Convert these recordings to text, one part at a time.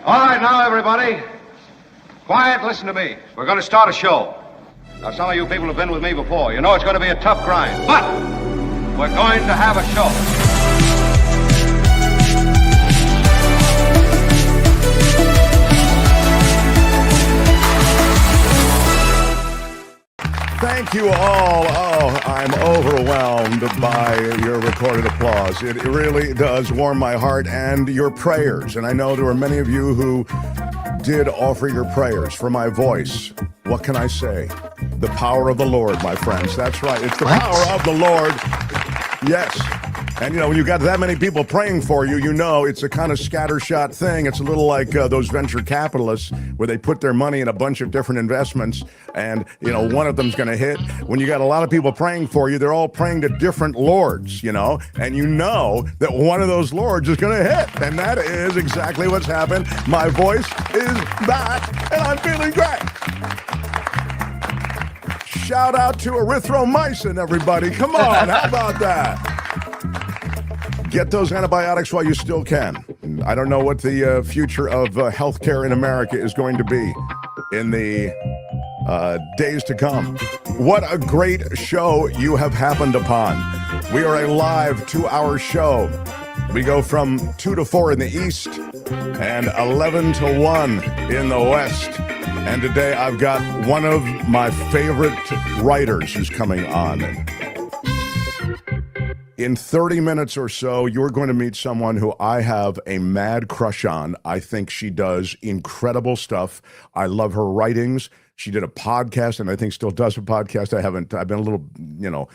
All right, now, everybody. Quiet, listen to me. We're going to start a show. Now, some of you people have been with me before. You know it's going to be a tough grind, but we're going to have a show. Thank you all. Oh, I'm overwhelmed by your recorded applause. It really does warm my heart, and your prayers. And I know there were many of you who did offer your prayers for my voice. What can I say? The power of the Lord, my friends. That's right. It's the power of the Lord. Yes. And, you know, when you got that many people praying for you, you know it's a kind of scattershot thing. It's a little like those venture capitalists where they put their money in a bunch of different investments and, you know, one of them's going to hit. When you got a lot of people praying for you, they're all praying to different lords, you know, and you know that one of those lords is going to hit. And that is exactly what's happened. My voice is back and I'm feeling great. Shout out to erythromycin, everybody. Come on, how about that? Get those antibiotics while you still can. I don't know what the future of healthcare in America is going to be in the days to come. What a great show you have happened upon. We are a live 2-hour show. We go from 2 to 4 in the East and 11 to 1 in the West. And today I've got one of my favorite writers who's coming on. In 30 minutes or so, you're going to meet someone who I have a mad crush on. I think she does incredible stuff. I love her writings. She did a podcast and I think still does a podcast. I've been a little,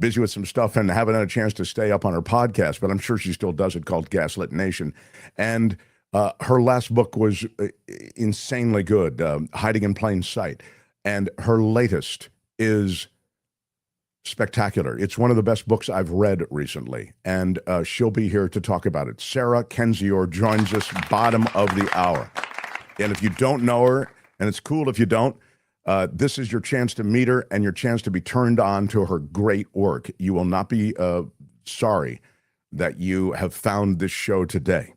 busy with some stuff and haven't had a chance to stay up on her podcast, but I'm sure she still does it, called Gaslit Nation. And her last book was insanely good, Hiding in Plain Sight. And her latest is spectacular. It's one of the best books I've read recently, and she'll be here to talk about it. Sarah Kendzior joins us bottom of the hour. And if you don't know her, and it's cool if you don't, this is your chance to meet her and your chance to be turned on to her great work. You will not be sorry that you have found this show today.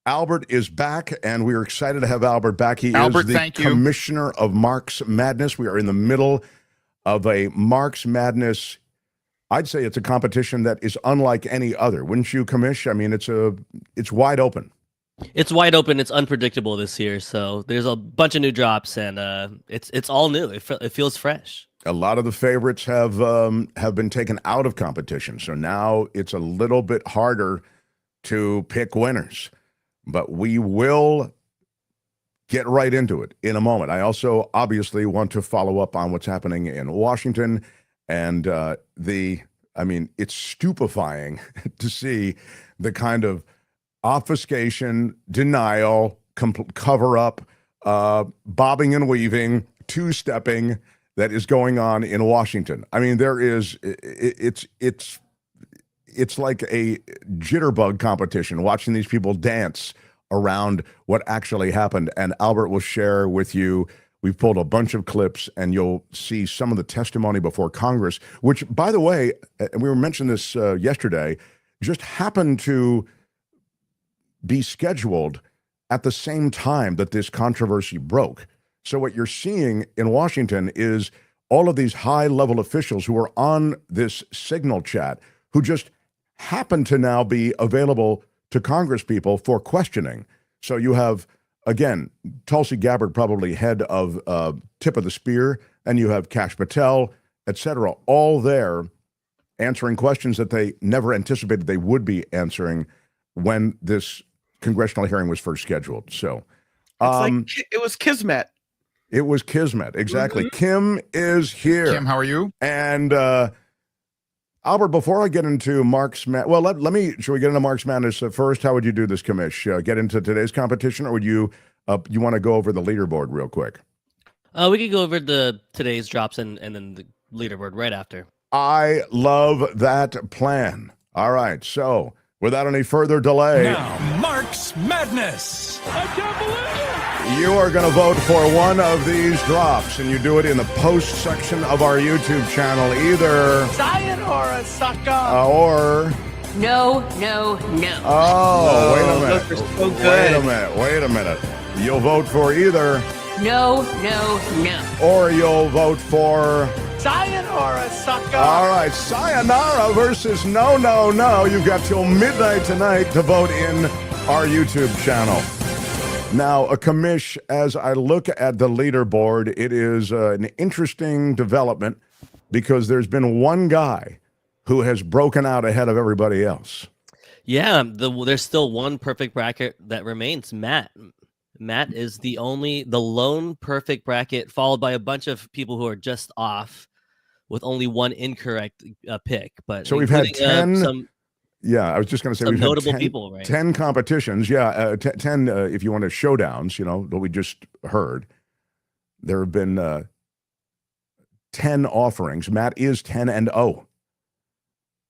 Albert is back, and we are excited to have Albert back. He is the commissioner of Mark's Madness. We are in the middle of a Mark's Madness. I'd say it's a competition that is unlike any other. Wouldn't you, Commish? I mean, it's wide open. It's wide open. It's unpredictable this year. So there's a bunch of new drops, and it's all new. It feels fresh. A lot of the favorites have been taken out of competition. So now it's a little bit harder to pick winners. But we will get right into it in a moment. I also obviously want to follow up on what's happening in Washington, and it's stupefying to see the kind of obfuscation, denial, cover up, bobbing and weaving, two-stepping that is going on in Washington. I mean, it's like a jitterbug competition, watching these people dance around what actually happened. And Albert will share with you, we've pulled a bunch of clips, and you'll see some of the testimony before Congress, which, by the way, and we were mentioning this yesterday, just happened to be scheduled at the same time that this controversy broke. So what you're seeing in Washington is all of these high-level officials who are on this Signal chat who just happen to now be available to Congress people for questioning. So you have, again, Tulsi Gabbard, probably head of tip of the spear, and you have Kash Patel, et cetera, all there answering questions that they never anticipated they would be answering when this congressional hearing was first scheduled. So it was Kismet. It was Kismet, exactly. Mm-hmm. Kim is here. Kim, how are you? And Albert, before I get into Mark's Madness, well, should we get into Mark's Madness first? How would you do this, Commish? Get into today's competition, or would you want to go over the leaderboard real quick? We could go over today's drops and then the leaderboard right after. I love that plan. All right, so without any further delay, now Mark's Madness. I can't believe it. You are going to vote for one of these drops, and you do it in the post section of our YouTube channel, either Sayonara, sucker, or No, no, no. Oh, wait a minute. Those are so good. Wait a minute. You'll vote for either, No, no, no. or you'll vote for... Sayonara, sucker. All right, sayonara versus no, no, no. You've got till midnight tonight to vote in our YouTube channel. Now, a commish, as I look at the leaderboard, it is an interesting development because there's been one guy who has broken out ahead of everybody else. Yeah, there's still one perfect bracket that remains. Matt is the lone perfect bracket, followed by a bunch of people who are just off with only one incorrect pick. But so we've had 10. Some Yeah, I was just going to say we've notable had 10, people, right? 10 competitions. Yeah, 10 if you want to showdowns, what we just heard. There have been 10 offerings. Matt is 10-0.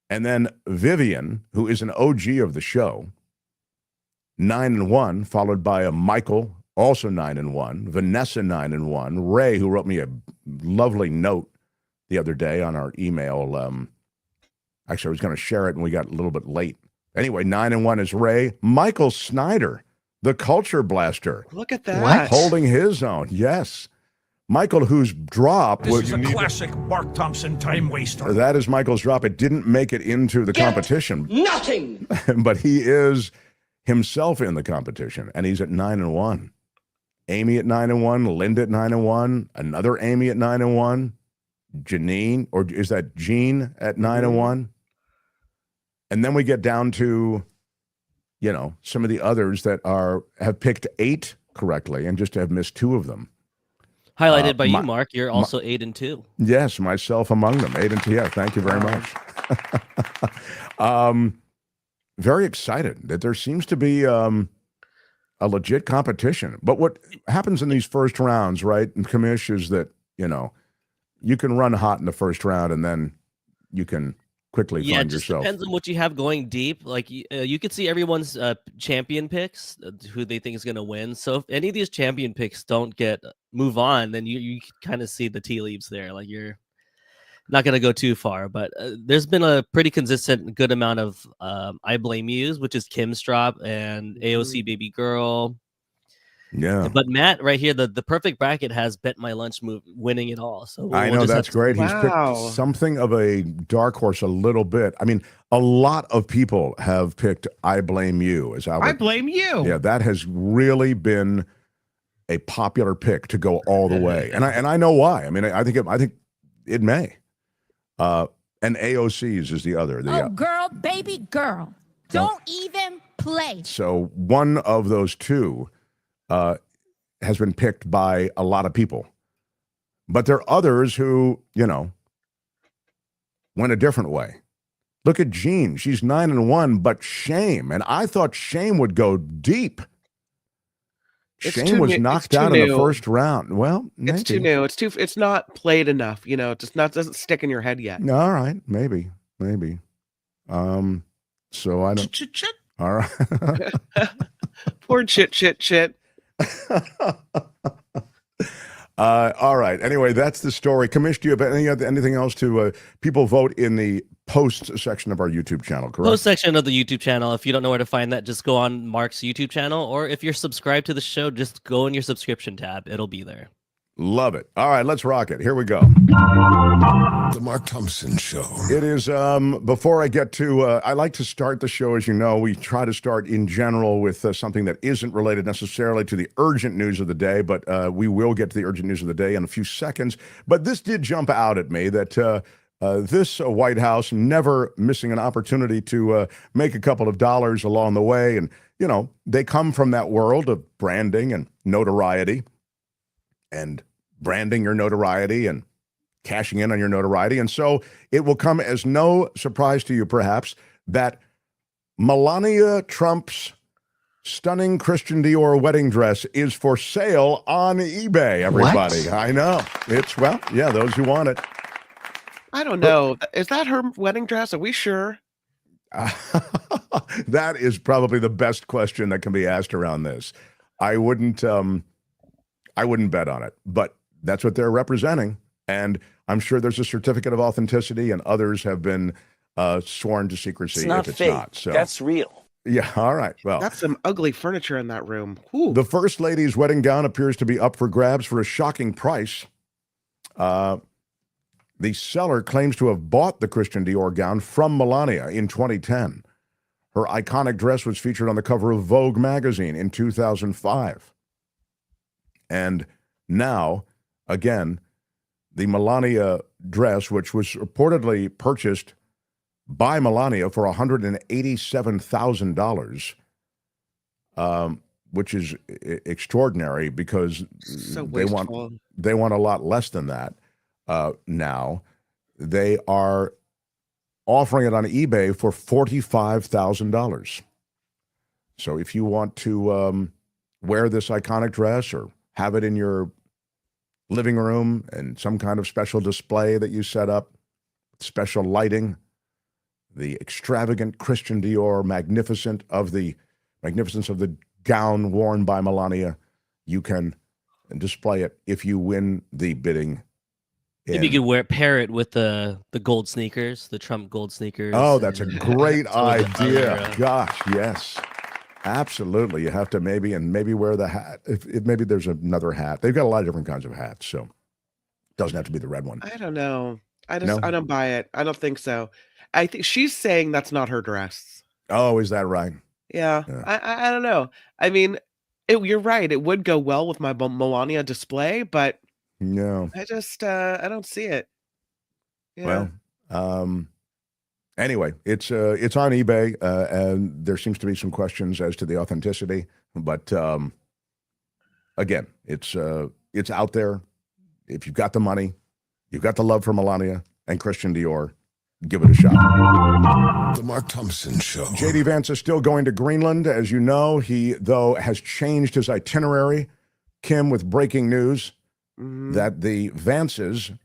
And then Vivian, who is an OG of the show, 9-1, followed by a Michael, also 9-1, Vanessa 9-1, Ray, who wrote me a lovely note the other day on our email. Actually, I was going to share it, and we got a little bit late. Anyway, 9-1 is Ray. Michael Snyder, the culture blaster. Look at that. Holding his own, yes. Michael, whose drop... This is a classic Mark Thompson time waster. That is Michael's drop. It didn't make it into the competition. Nothing. But he is himself in the competition, and he's at 9-1. Amy at 9-1, Linda at 9-1, another Amy at 9-1, Janine, or is that Jean at 9-1? And then we get down to, some of the others that have picked 8 correctly and just have missed 2 of them. Highlighted by you, Mark. You're also 8-2. Yes, myself among them. 8-2. Yeah, thank you very much. Very excited that there seems to be a legit competition. But what happens in these first rounds, right, and commish, is that, you can run hot in the first round and then you can quickly find just yourself. Depends on what you have going deep. Like you could see everyone's champion picks, who they think is going to win. So if any of these champion picks don't move on, then you kind of see the tea leaves there. Like you're not going to go too far. But there's been a pretty consistent good amount of I Blame Yous, which is Kim's drop, and AOC Baby Girl. Yeah. But Matt right here, the perfect bracket has Bet My Lunch move winning it all. So I know that's great. He's picked something of a dark horse a little bit. I mean, a lot of people have picked I Blame You as I Blame You. Yeah, that has really been a popular pick to go all the way. And I know why. I mean, I think it may. And AOC's is the other. Girl, baby girl. Don't even play. So one of those two has been picked by a lot of people. But there are others who, went a different way. Look at Jean. She's 9-1, but Shame. And I thought Shame would go deep. Shame was knocked out in the first round. Well, maybe. It's too new. It's not played enough. It doesn't stick in your head yet. All right. Maybe. So I don't. All right. Poor chit. All right. Anyway, that's the story. Commish, do you have anything else to people vote in the post section of our YouTube channel, correct? Post section of the YouTube channel. If you don't know where to find that, just go on Mark's YouTube channel, or if you're subscribed to the show, just go in your subscription tab. It'll be there. Love it. All right, let's rock it. Here we go. The Mark Thompson Show. It is, before I get to, I like to start the show, as you know, we try to start in general with something that isn't related necessarily to the urgent news of the day, but we will get to the urgent news of the day in a few seconds. But this did jump out at me that this White House never missing an opportunity to make a couple of dollars along the way. And, they come from that world of branding and notoriety, and branding your notoriety and cashing in on your notoriety. And so it will come as no surprise to you, perhaps, that Melania Trump's stunning Christian Dior wedding dress is for sale on eBay, everybody. What? I know. Those who want it. I don't know. Is that her wedding dress? Are we sure? That is probably the best question that can be asked around this. I wouldn't bet on it, but that's what they're representing. And I'm sure there's a certificate of authenticity, and others have been sworn to secrecy It's not if it's fake. not. So That's real. yeah, all right. Well, That's some ugly furniture in that room. Whew. the First Lady's wedding gown appears to be up for grabs for a shocking price. The seller claims to have bought the Christian Dior gown from Melania in 2010. Her iconic dress was featured on the cover of Vogue magazine in 2005. And now, again, the Melania dress, which was reportedly purchased by Melania for $187,000, which is extraordinary because So they wasteful. want a lot less than that. Now they are offering it on eBay for $45,000. So if you want to wear this iconic dress or have it in your living room and some kind of special display that you set up, special lighting, the extravagant Christian Dior magnificence of the gown worn by Melania, you can display it if you win the bidding. Maybe you could pair it with the gold sneakers, the Trump gold sneakers. Oh, that's a and, great some of the idea. other, Gosh, yes. Absolutely. You have to maybe wear the hat. If maybe there's another hat. They've got a lot of different kinds of hats, so it doesn't have to be the red one. I don't know. I No? don't buy it. I don't think so. I think she's saying that's not her dress. Oh, is that right? Yeah. Yeah. I don't know. I mean, you're right. It would go well with my Melania display, but No. I just I don't see it. Yeah. Well, anyway, it's on eBay, and there seems to be some questions as to the authenticity. But again, it's out there. If you've got the money, you've got the love for Melania and Christian Dior, give it a shot. The Mark Thompson Show. J.D. Vance is still going to Greenland, as you know. He, though, has changed his itinerary. Kim, with breaking news that the Vances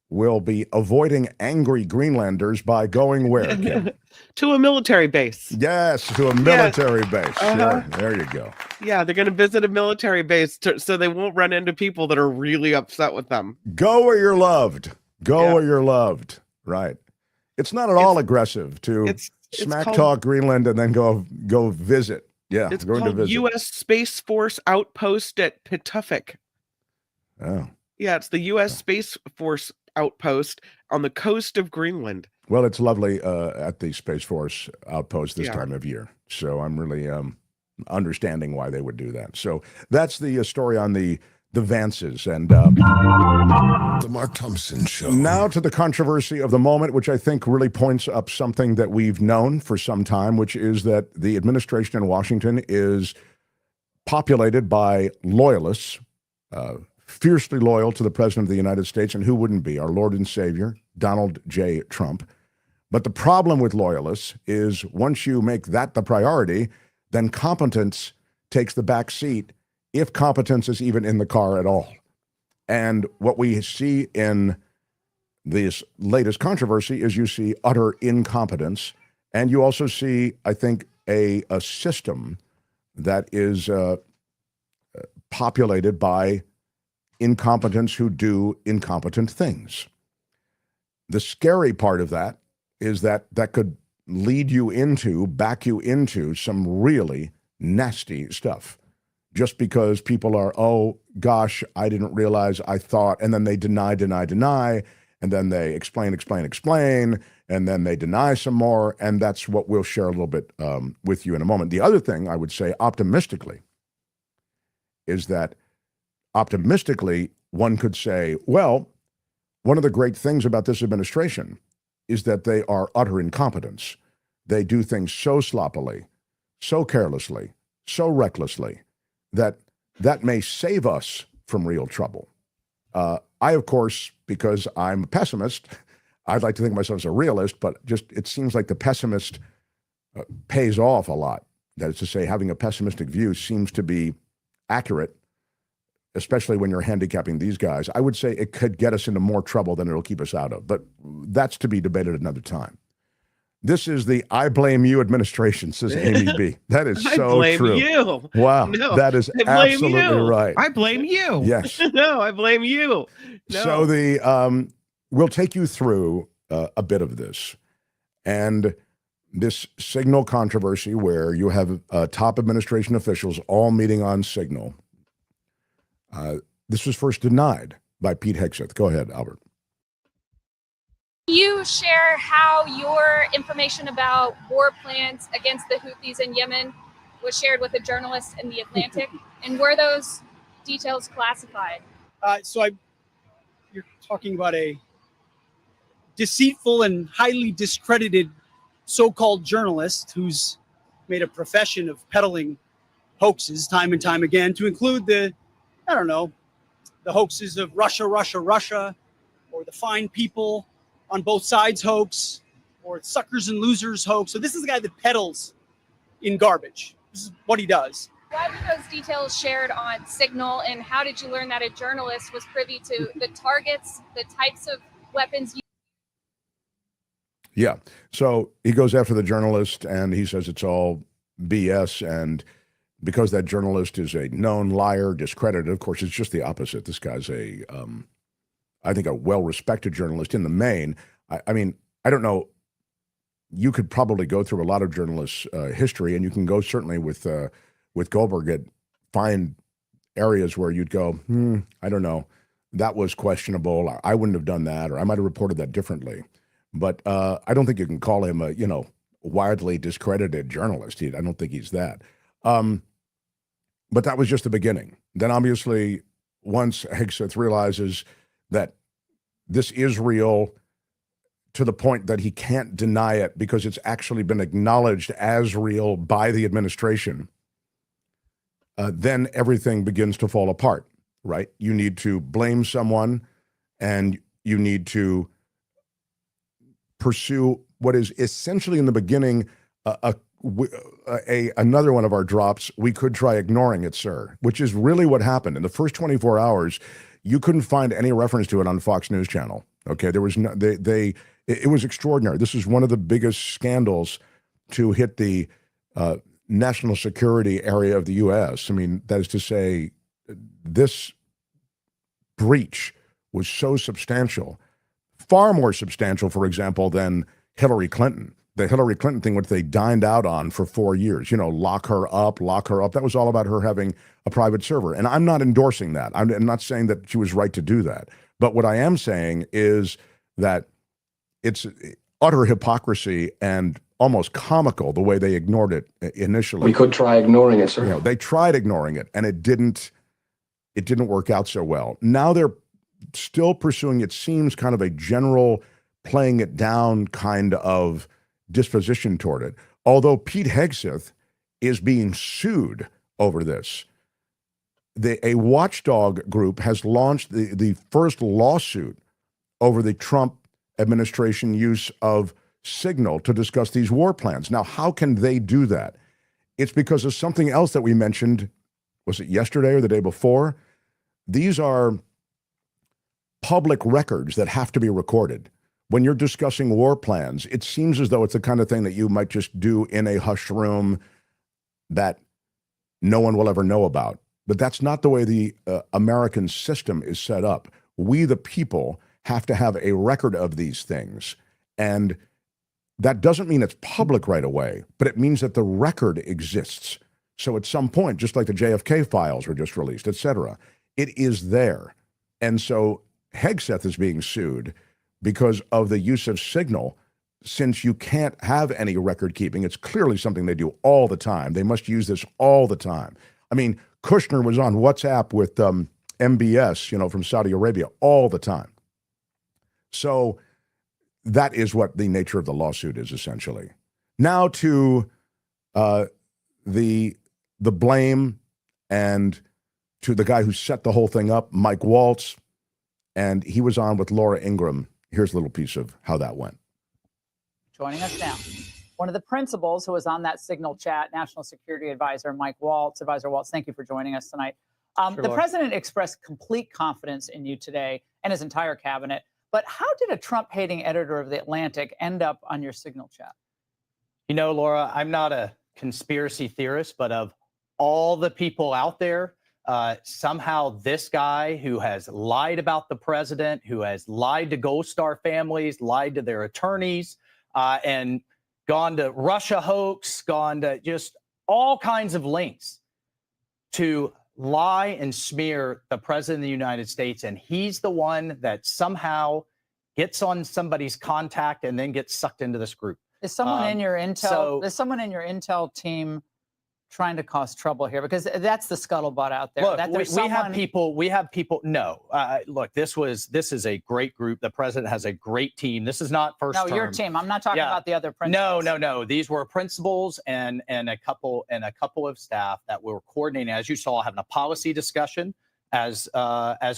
will be avoiding angry Greenlanders by going where, Kim? To a military base. Yes, to a military base. Uh-huh. Sure. There you go. Yeah, they're going to visit a military base so they won't run into people that are really upset with them. Go where you're loved. Go Yeah. where you're loved. Right. It's not at all aggressive to it's smack called- talk Greenland and then go visit. Yeah, It's going to called visit. U.S. Space Force Outpost at Pituffik. Oh. Yeah, it's the U.S. Space Force Outpost on the coast of Greenland. Well, it's lovely at the Space Force outpost this Yeah. time of year. So I'm really understanding why they would do that. So that's the story on the Vances. And The Mark Thompson Show. now to the controversy of the moment, which I think really points up something that we've known for some time, which is that the administration in Washington is populated by loyalists, fiercely loyal to the President of the United States, and who wouldn't be? Our Lord and Savior, Donald J. Trump. But the problem with loyalists is once you make that the priority, then competence takes the back seat, if competence is even in the car at all. And what we see in this latest controversy is you see utter incompetence, and you also see, I think, a system that is populated by incompetents who do incompetent things. The scary part of that is that could back you into some really nasty stuff. Just because people are, oh gosh, I didn't realize, I thought, and then they deny, and then they explain, and then they deny some more, and that's what we'll share a little bit with you in a moment. The other thing I would say optimistically is that optimistically, one could say, well, one of the great things about this administration is that they are utter incompetence. They do things so sloppily, so carelessly, so recklessly, that may save us from real trouble. I, of course, because I'm a pessimist, I'd like to think of myself as a realist, but just it seems like the pessimist pays off a lot. That is to say, having a pessimistic view seems to be accurate, especially when you're handicapping these guys. I would say it could get us into more trouble than it'll keep us out of, but that's to be debated another time. This is the I blame you administration, says Amy B. That is so I blame true. you. Wow, No, that is I blame absolutely you. right. I blame you. Yes. No, I blame you. No. So we'll take you through a bit of this. And this Signal controversy where you have top administration officials all meeting on Signal, this was first denied by Pete Hegseth. Go ahead, Albert. You share how your information about war plans against the Houthis in Yemen was shared with a journalist in The Atlantic, and were those details classified? You're talking about a deceitful and highly discredited so-called journalist who's made a profession of peddling hoaxes time and time again, to include the hoaxes of Russia, or the fine people on both sides hoax, or suckers and losers hoax. So this is the guy that peddles in garbage. This is what he does. Why were those details shared on Signal, and how did you learn that a journalist was privy to the targets, the types of weapons? Yeah. So he goes after the journalist and he says it's all BS. And because that journalist is a known liar, discredited, of course, it's just the opposite. This guy's I think, a well-respected journalist in the main. I mean, I don't know. You could probably go through a lot of journalists' history, and you can go certainly with Goldberg, find areas where you'd go, I don't know, that was questionable. I wouldn't have done that, or I might have reported that differently. But I don't think you can call him a, widely discredited journalist. I don't think he's that. But that was just the beginning. Then obviously, once Hegseth realizes that this is real to the point that he can't deny it because it's actually been acknowledged as real by the administration, then everything begins to fall apart, right? You need to blame someone, and you need to pursue what is essentially in the beginning another one of our drops. We could try ignoring it, sir, which is really what happened. In the first 24 hours, you couldn't find any reference to it on Fox News Channel. Okay, there was no, it was extraordinary. This is one of the biggest scandals to hit the national security area of the U.S. I mean, that is to say, this breach was so substantial, far more substantial, for example, than Hillary Clinton. The Hillary Clinton thing, which they dined out on for 4 years, lock her up. That was all about her having a private server. And I'm not endorsing that. I'm not saying that she was right to do that. But what I am saying is that it's utter hypocrisy and almost comical the way they ignored it initially. We could try ignoring it, sir. They tried ignoring it, and it didn't work out so well. Now they're still pursuing, it seems, kind of a general playing it down kind of disposition toward it. Although Pete Hegseth is being sued over this. A watchdog group has launched the first lawsuit over the Trump administration use of Signal to discuss these war plans. Now, how can they do that? It's because of something else that we mentioned, was it yesterday or the day before? These are public records that have to be recorded. When you're discussing war plans, it seems as though it's the kind of thing that you might just do in a hushed room that no one will ever know about. But that's not the way the American system is set up. We, the people, have to have a record of these things. And that doesn't mean it's public right away, but it means that the record exists. So at some point, just like the JFK files were just released, et cetera, it is there. And so Hegseth is being sued because of the use of Signal. Since you can't have any record keeping, it's clearly something they do all the time. They must use this all the time. I mean, Kushner was on WhatsApp with MBS, from Saudi Arabia all the time. So that is what the nature of the lawsuit is, essentially. Now to the blame, and to the guy who set the whole thing up, Mike Waltz, and he was on with Laura Ingraham. Here's a little piece of how that went. Joining us now, one of the principals who was on that Signal chat, National Security Advisor Mike Waltz. Advisor Waltz, thank you for joining us tonight. The president expressed complete confidence in you today and his entire cabinet. But how did a Trump-hating editor of The Atlantic end up on your Signal chat? Laura, I'm not a conspiracy theorist, but of all the people out there, somehow this guy who has lied about the president, who has lied to Gold Star families, lied to their attorneys, and gone to Russia hoax, gone to just all kinds of links to lie and smear the president of the United States. And he's the one that somehow gets on somebody's contact and then gets sucked into this group. Is someone in your intel? Is someone in your intel team trying to cause trouble here? Because that's the scuttlebutt out there. Look, that we have people. We have people. No, look, this is a great group. The president has a great team. This is not first. No, term. your team. I'm not talking about the other principals. No. These were principals and a couple of staff that were coordinating, as you saw, having a policy discussion as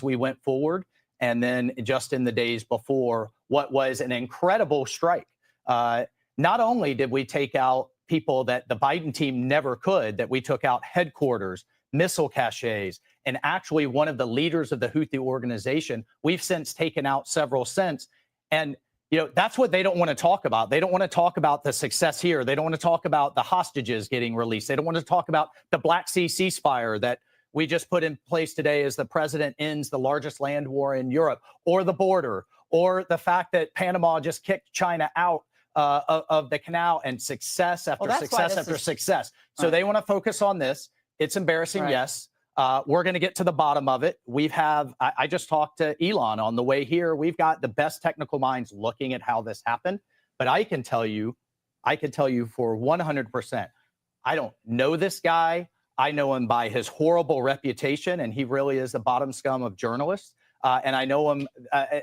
we went forward, and then just in the days before, what was an incredible strike. Not only did we take out people that the Biden team never could, that we took out headquarters, missile caches, and actually one of the leaders of the Houthi organization, we've since taken out several since. And, that's what they don't want to talk about. They don't want to talk about the success here. They don't want to talk about the hostages getting released. They don't want to talk about the Black Sea ceasefire that we just put in place today as the president ends the largest land war in Europe, or the border, or the fact that Panama just kicked China out of the canal, and success after success after success. So they want to focus on this. It's embarrassing, yes. We're going to get to the bottom of it. I just talked to Elon on the way here. We've got the best technical minds looking at how this happened. But I can tell you for 100%, I don't know this guy. I know him by his horrible reputation, and he really is the bottom scum of journalists. And I know him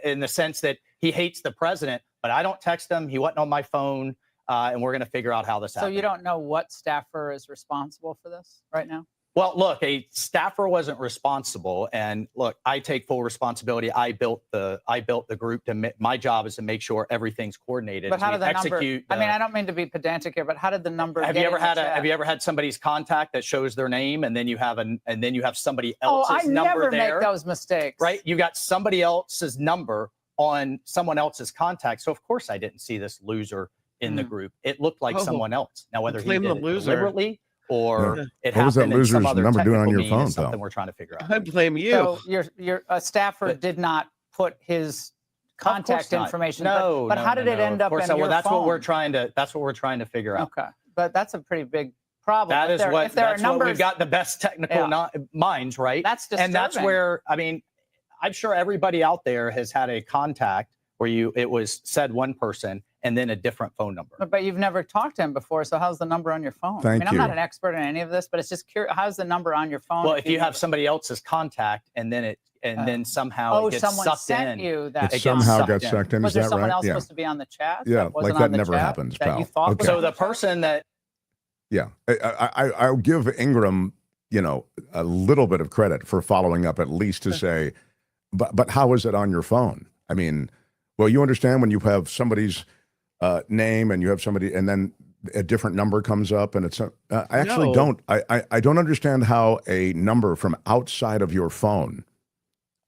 in the sense that he hates the president, but I don't text him. He wasn't on my phone, and we're going to figure out how this happened. So you don't know what staffer is responsible for this right now? Well, look, a staffer wasn't responsible, and look, I take full responsibility. I built the group. My job is to make sure everything's coordinated. But how did the number? I mean, I don't mean to be pedantic here, but how did the number? Have you ever had somebody's contact that shows their name, and then you have somebody else's number there? I never make those mistakes. Right? You got somebody else's number on someone else's contact. So of course I didn't see this loser in the group. It looked like someone else. Now whether he did it deliberately or it happened in some other number doing on your technical phone, is something we're trying to figure out. I blame you. So your staffer did not put his contact information. No, but how did it end up in your phone? Well, that's what we're trying to figure out. Okay, but that's a pretty big problem. That's what we've got the best technical minds, right? That's disturbing. And that's where, I mean, I'm sure everybody out there has had a contact where it was said one person and then a different phone number. But you've never talked to him before, so how's the number on your phone? I'm not an expert in any of this, but it's just curious. How's the number on your phone? Well, if you have somebody else's contact and then somehow it gets sucked in. It somehow got sucked in. Was Is there that someone right? else supposed to be on the chat? Yeah, like that never happens, pal. Okay. So the person that. Yeah, I'll give Ingram, a little bit of credit for following up, at least to say, but how is it on your phone? I mean, well, you understand when you have somebody's name and you have somebody, and then a different number comes up, and it's I actually don't. I don't understand how a number from outside of your phone,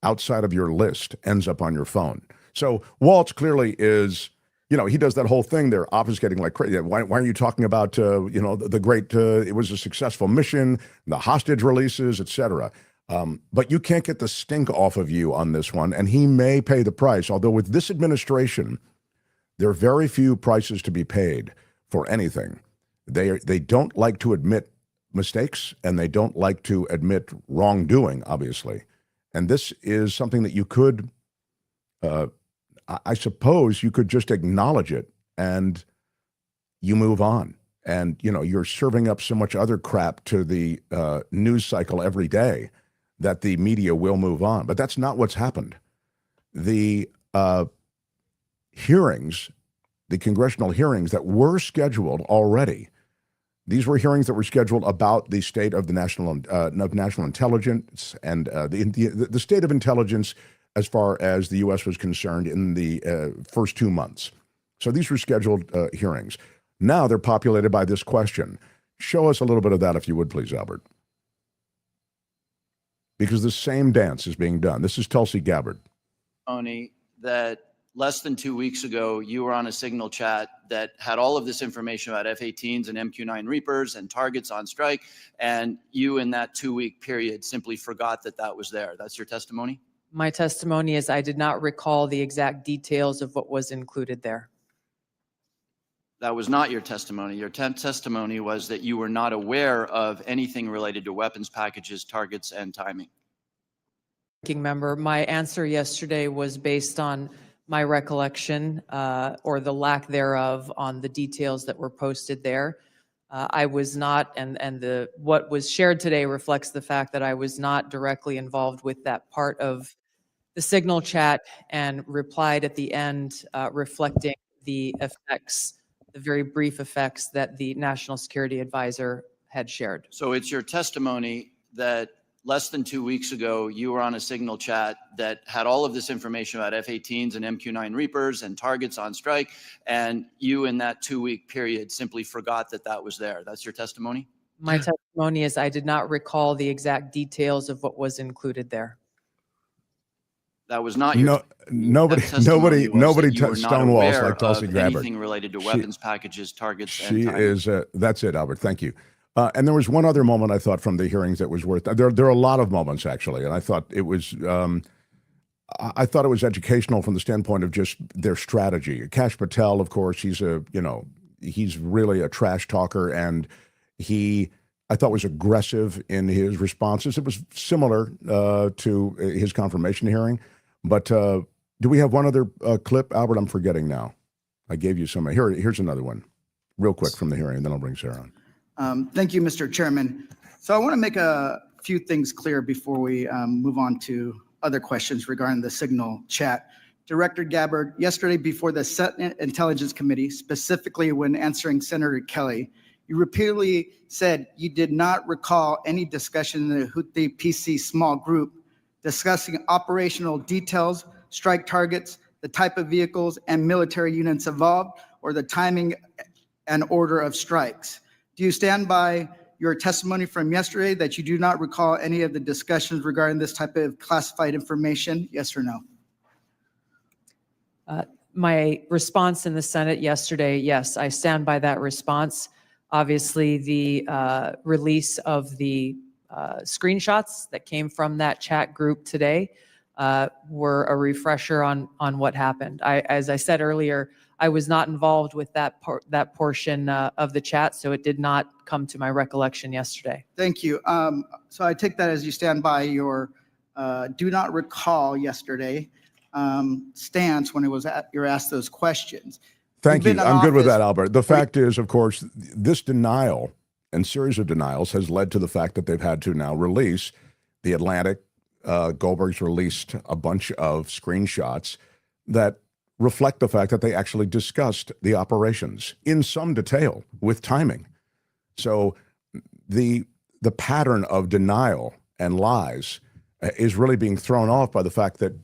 outside of your list, ends up on your phone. So Waltz clearly is. He does that whole thing there, obfuscating like crazy. Why are you talking about, the great, it was a successful mission, the hostage releases, et cetera. But you can't get the stink off of you on this one, and he may pay the price. Although with this administration, there are very few prices to be paid for anything. They don't like to admit mistakes, and they don't like to admit wrongdoing, obviously. And this is something that you could... I suppose you could just acknowledge it and you move on. And, you're serving up so much other crap to the news cycle every day that the media will move on. But that's not what's happened. The hearings, the congressional hearings that were scheduled already, these were hearings that were scheduled about the state of the national intelligence and the state of intelligence as far as the U.S. was concerned in the first 2 months. So these were scheduled hearings. Now they're populated by this question. Show us a little bit of that, if you would, please, Albert. Because the same dance is being done. This is Tulsi Gabbard. That less than 2 weeks ago, you were on a Signal chat that had all of this information about F-18s and MQ-9 Reapers and targets on strike, and you in that 2-week period simply forgot that was there. That's your testimony? My testimony is I did not recall the exact details of what was included there. That was not your testimony. Your testimony was that you were not aware of anything related to weapons packages, targets, and timing. Ranking member, my answer yesterday was based on my recollection or the lack thereof on the details that were posted there. I was not, and what was shared today reflects the fact that I was not directly involved with that part of the Signal chat and replied at the end reflecting the effects, the very brief effects that the National Security Advisor had shared. So it's your testimony that less than 2 weeks ago, you were on a Signal chat that had all of this information about F-18s and MQ-9 Reapers and targets on strike, and you in that 2-week period simply forgot that that was there. That's your testimony? My testimony is I did not recall the exact details of what was included there. That was not your nobody touched Stonewalls like Tulsi Gabbard. Anything related to weapons packages, targets, and She timing. is, that's it, Albert. Thank you. And there was one other moment I thought from the hearings that was worth, there are a lot of moments actually, and I thought it was, educational from the standpoint of just their strategy. Kash Patel, of course, he's really a trash talker, and I thought was aggressive in his responses. It was similar to his confirmation hearing. But do we have one other clip? Albert, I'm forgetting now. I gave you some. Here's another one real quick from the hearing, and then I'll bring Sarah on. Thank you, Mr. Chairman. So I want to make a few things clear before we move on to other questions regarding the Signal chat. Director Gabbard, yesterday before the Senate Intelligence Committee, specifically when answering Senator Kelly, you repeatedly said you did not recall any discussion in the Houthi PC small group discussing operational details, strike targets, the type of vehicles and military units involved, or the timing and order of strikes. Do you stand by your testimony from yesterday that you do not recall any of the discussions regarding this type of classified information? Yes or no? My response in the Senate yesterday, yes, I stand by that response. Obviously, the release of the screenshots that came from that chat group today were a refresher on what happened. As I said earlier, I was not involved with that portion of the chat, so it did not come to my recollection yesterday. Thank you. So I take that as you stand by your do not recall yesterday stance when you're asked those questions. Thank you. I'm good with that, Albert. The fact is, of course, this denial and series of denials has led to the fact that they've had to now release the Atlantic. Goldberg's released a bunch of screenshots that reflect the fact that they actually discussed the operations in some detail with timing. So the pattern of denial and lies is really being thrown off by the fact that,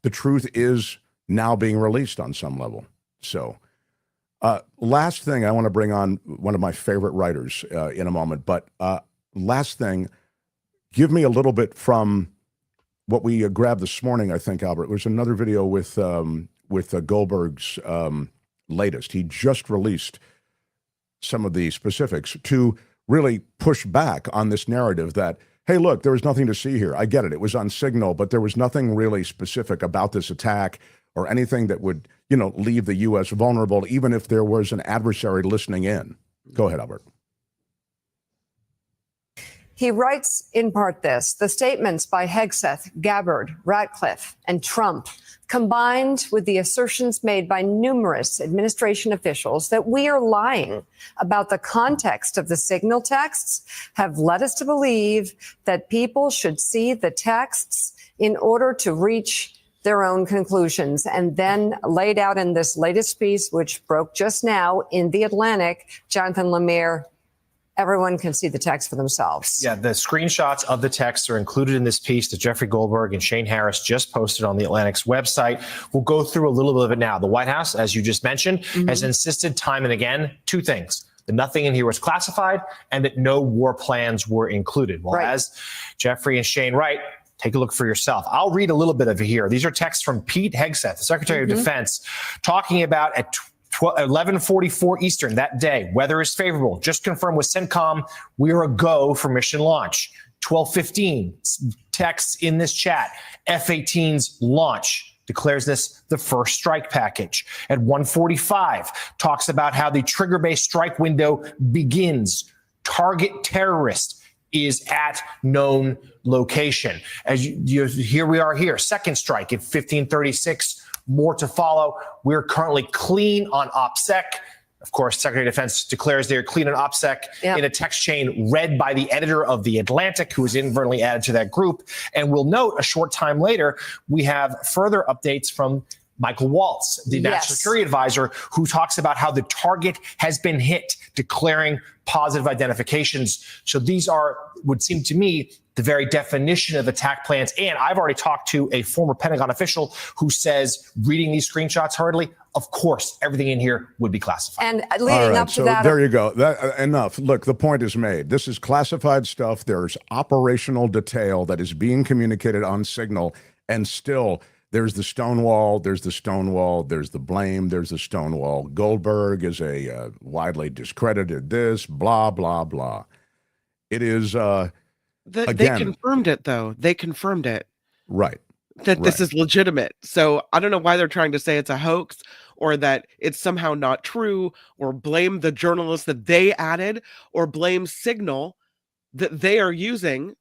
the truth is now being released on some level. So last thing, I want to bring on one of my favorite writers in a moment, but last thing, give me a little bit from what we grabbed this morning, I think, Albert. There's another video with Goldberg's latest. He just released some of the specifics to really push back on this narrative that, hey, look, there was nothing to see here. I get it. It was on Signal, but there was nothing really specific about this attack or anything that would, leave the U.S. vulnerable, even if there was an adversary listening in. Go ahead, Albert. He writes in part this: the statements by Hegseth, Gabbard, Ratcliffe, and Trump, combined with the assertions made by numerous administration officials that we are lying about the context of the Signal texts, have led us to believe that people should see the texts in order to reach their own conclusions. And then laid out in this latest piece, which broke just now in The Atlantic, Jonathan Lemire, everyone can see the text for themselves. Yeah, the screenshots of the text are included in this piece that Jeffrey Goldberg and Shane Harris just posted on The Atlantic's website. We'll go through a little bit of it now. The White House, as you just mentioned, has insisted time and again, two things: that nothing in here was classified and that no war plans were included. Well, as Jeffrey and Shane write, take a look for yourself. I'll read a little bit of it here. These are texts from Pete Hegseth, the Secretary of Defense, talking about at 11:44 Eastern that day, weather is favorable. Just confirmed with CENTCOM, we're a go for mission launch. 12:15 texts in this chat, F-18s launch. declares this the first strike package. At 1:45, talks about how the trigger-based strike window begins. Target terrorist is at known location. Here we are here, second strike at 15:36, more to follow. We're currently clean on OPSEC. Of course, Secretary of Defense declares they're clean on OPSEC in a text chain read by the editor of The Atlantic, who was inadvertently added to that group. And we'll note a short time later, we have further updates from Michael Waltz, the National Security Advisor, who talks about how the target has been hit, declaring positive identifications. So these would seem to me, the very definition of attack plans. And I've already talked to a former Pentagon official who says, reading these screenshots hurriedly, of course, everything in here would be classified. And leading up to that. There you go. Enough. Look, the point is made. This is classified stuff. There's operational detail that is being communicated on Signal, and still there's the stonewall, there's the blame, there's the stonewall. Goldberg is a widely discredited this, blah, blah, blah. It is, they confirmed it, though. They confirmed it. Right. That this is legitimate. So I don't know why they're trying to say it's a hoax or that it's somehow not true or blame the journalists that they added or blame Signal that they are using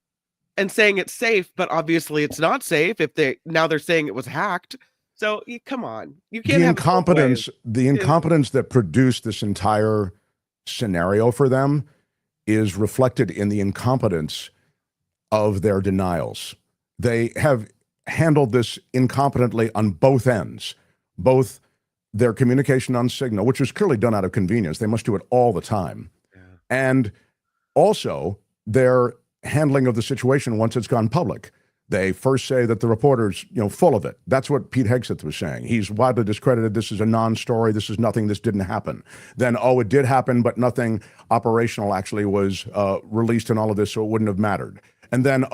and saying it's safe, but obviously it's not safe if they're saying it was hacked. So come on, you can't have the incompetence that produced this entire scenario for them is reflected in the incompetence of their denials. They have handled this incompetently on both ends, both their communication on Signal, which was clearly done out of convenience. They must do it all the time. And also their handling of the situation once it's gone public. They first say that the reporter's, full of it. That's what Pete Hegseth was saying. He's widely discredited. This is a non-story. This is nothing. This didn't happen. Then, it did happen, but nothing operational actually was released in all of this, so it wouldn't have mattered. And then,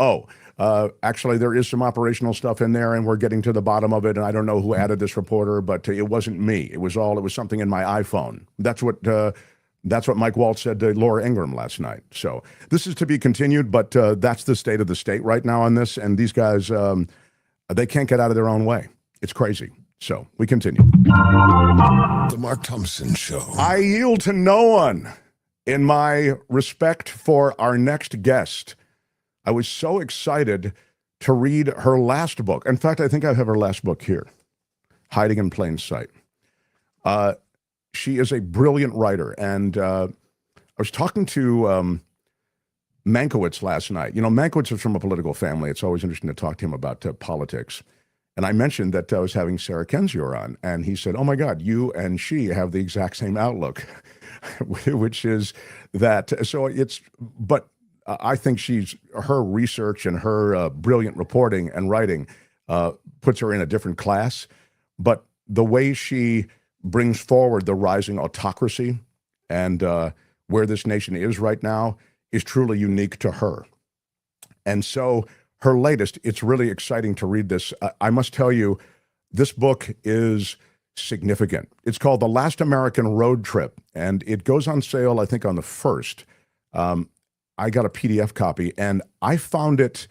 actually, there is some operational stuff in there, and we're getting to the bottom of it, and I don't know who added this reporter, but it wasn't me. It was something in my iPhone. That's what Mike Waltz said to Laura Ingraham last night. So this is to be continued, but that's the state of the state right now on this. And these guys, they can't get out of their own way. It's crazy. So we continue. The Mark Thompson Show. I yield to no one in my respect for our next guest. I was so excited to read her last book. In fact, I think I have her last book here, Hiding in Plain Sight. She is a brilliant writer, and I was talking to Mankiewicz last night. Mankiewicz is from a political family. It's always interesting to talk to him about politics. And I mentioned that I was having Sarah Kendzior on, and he said, oh my God, you and she have the exact same outlook, which is that, but I think her research and her brilliant reporting and writing puts her in a different class. But the way she brings forward the rising autocracy and where this nation is right now is truly unique to her. And so her latest, it's really exciting to read this. I must tell you, this book is significant. It's called The Last American Roadtrip, and it goes on sale, I think, on the 1st. I got a PDF copy, and I found it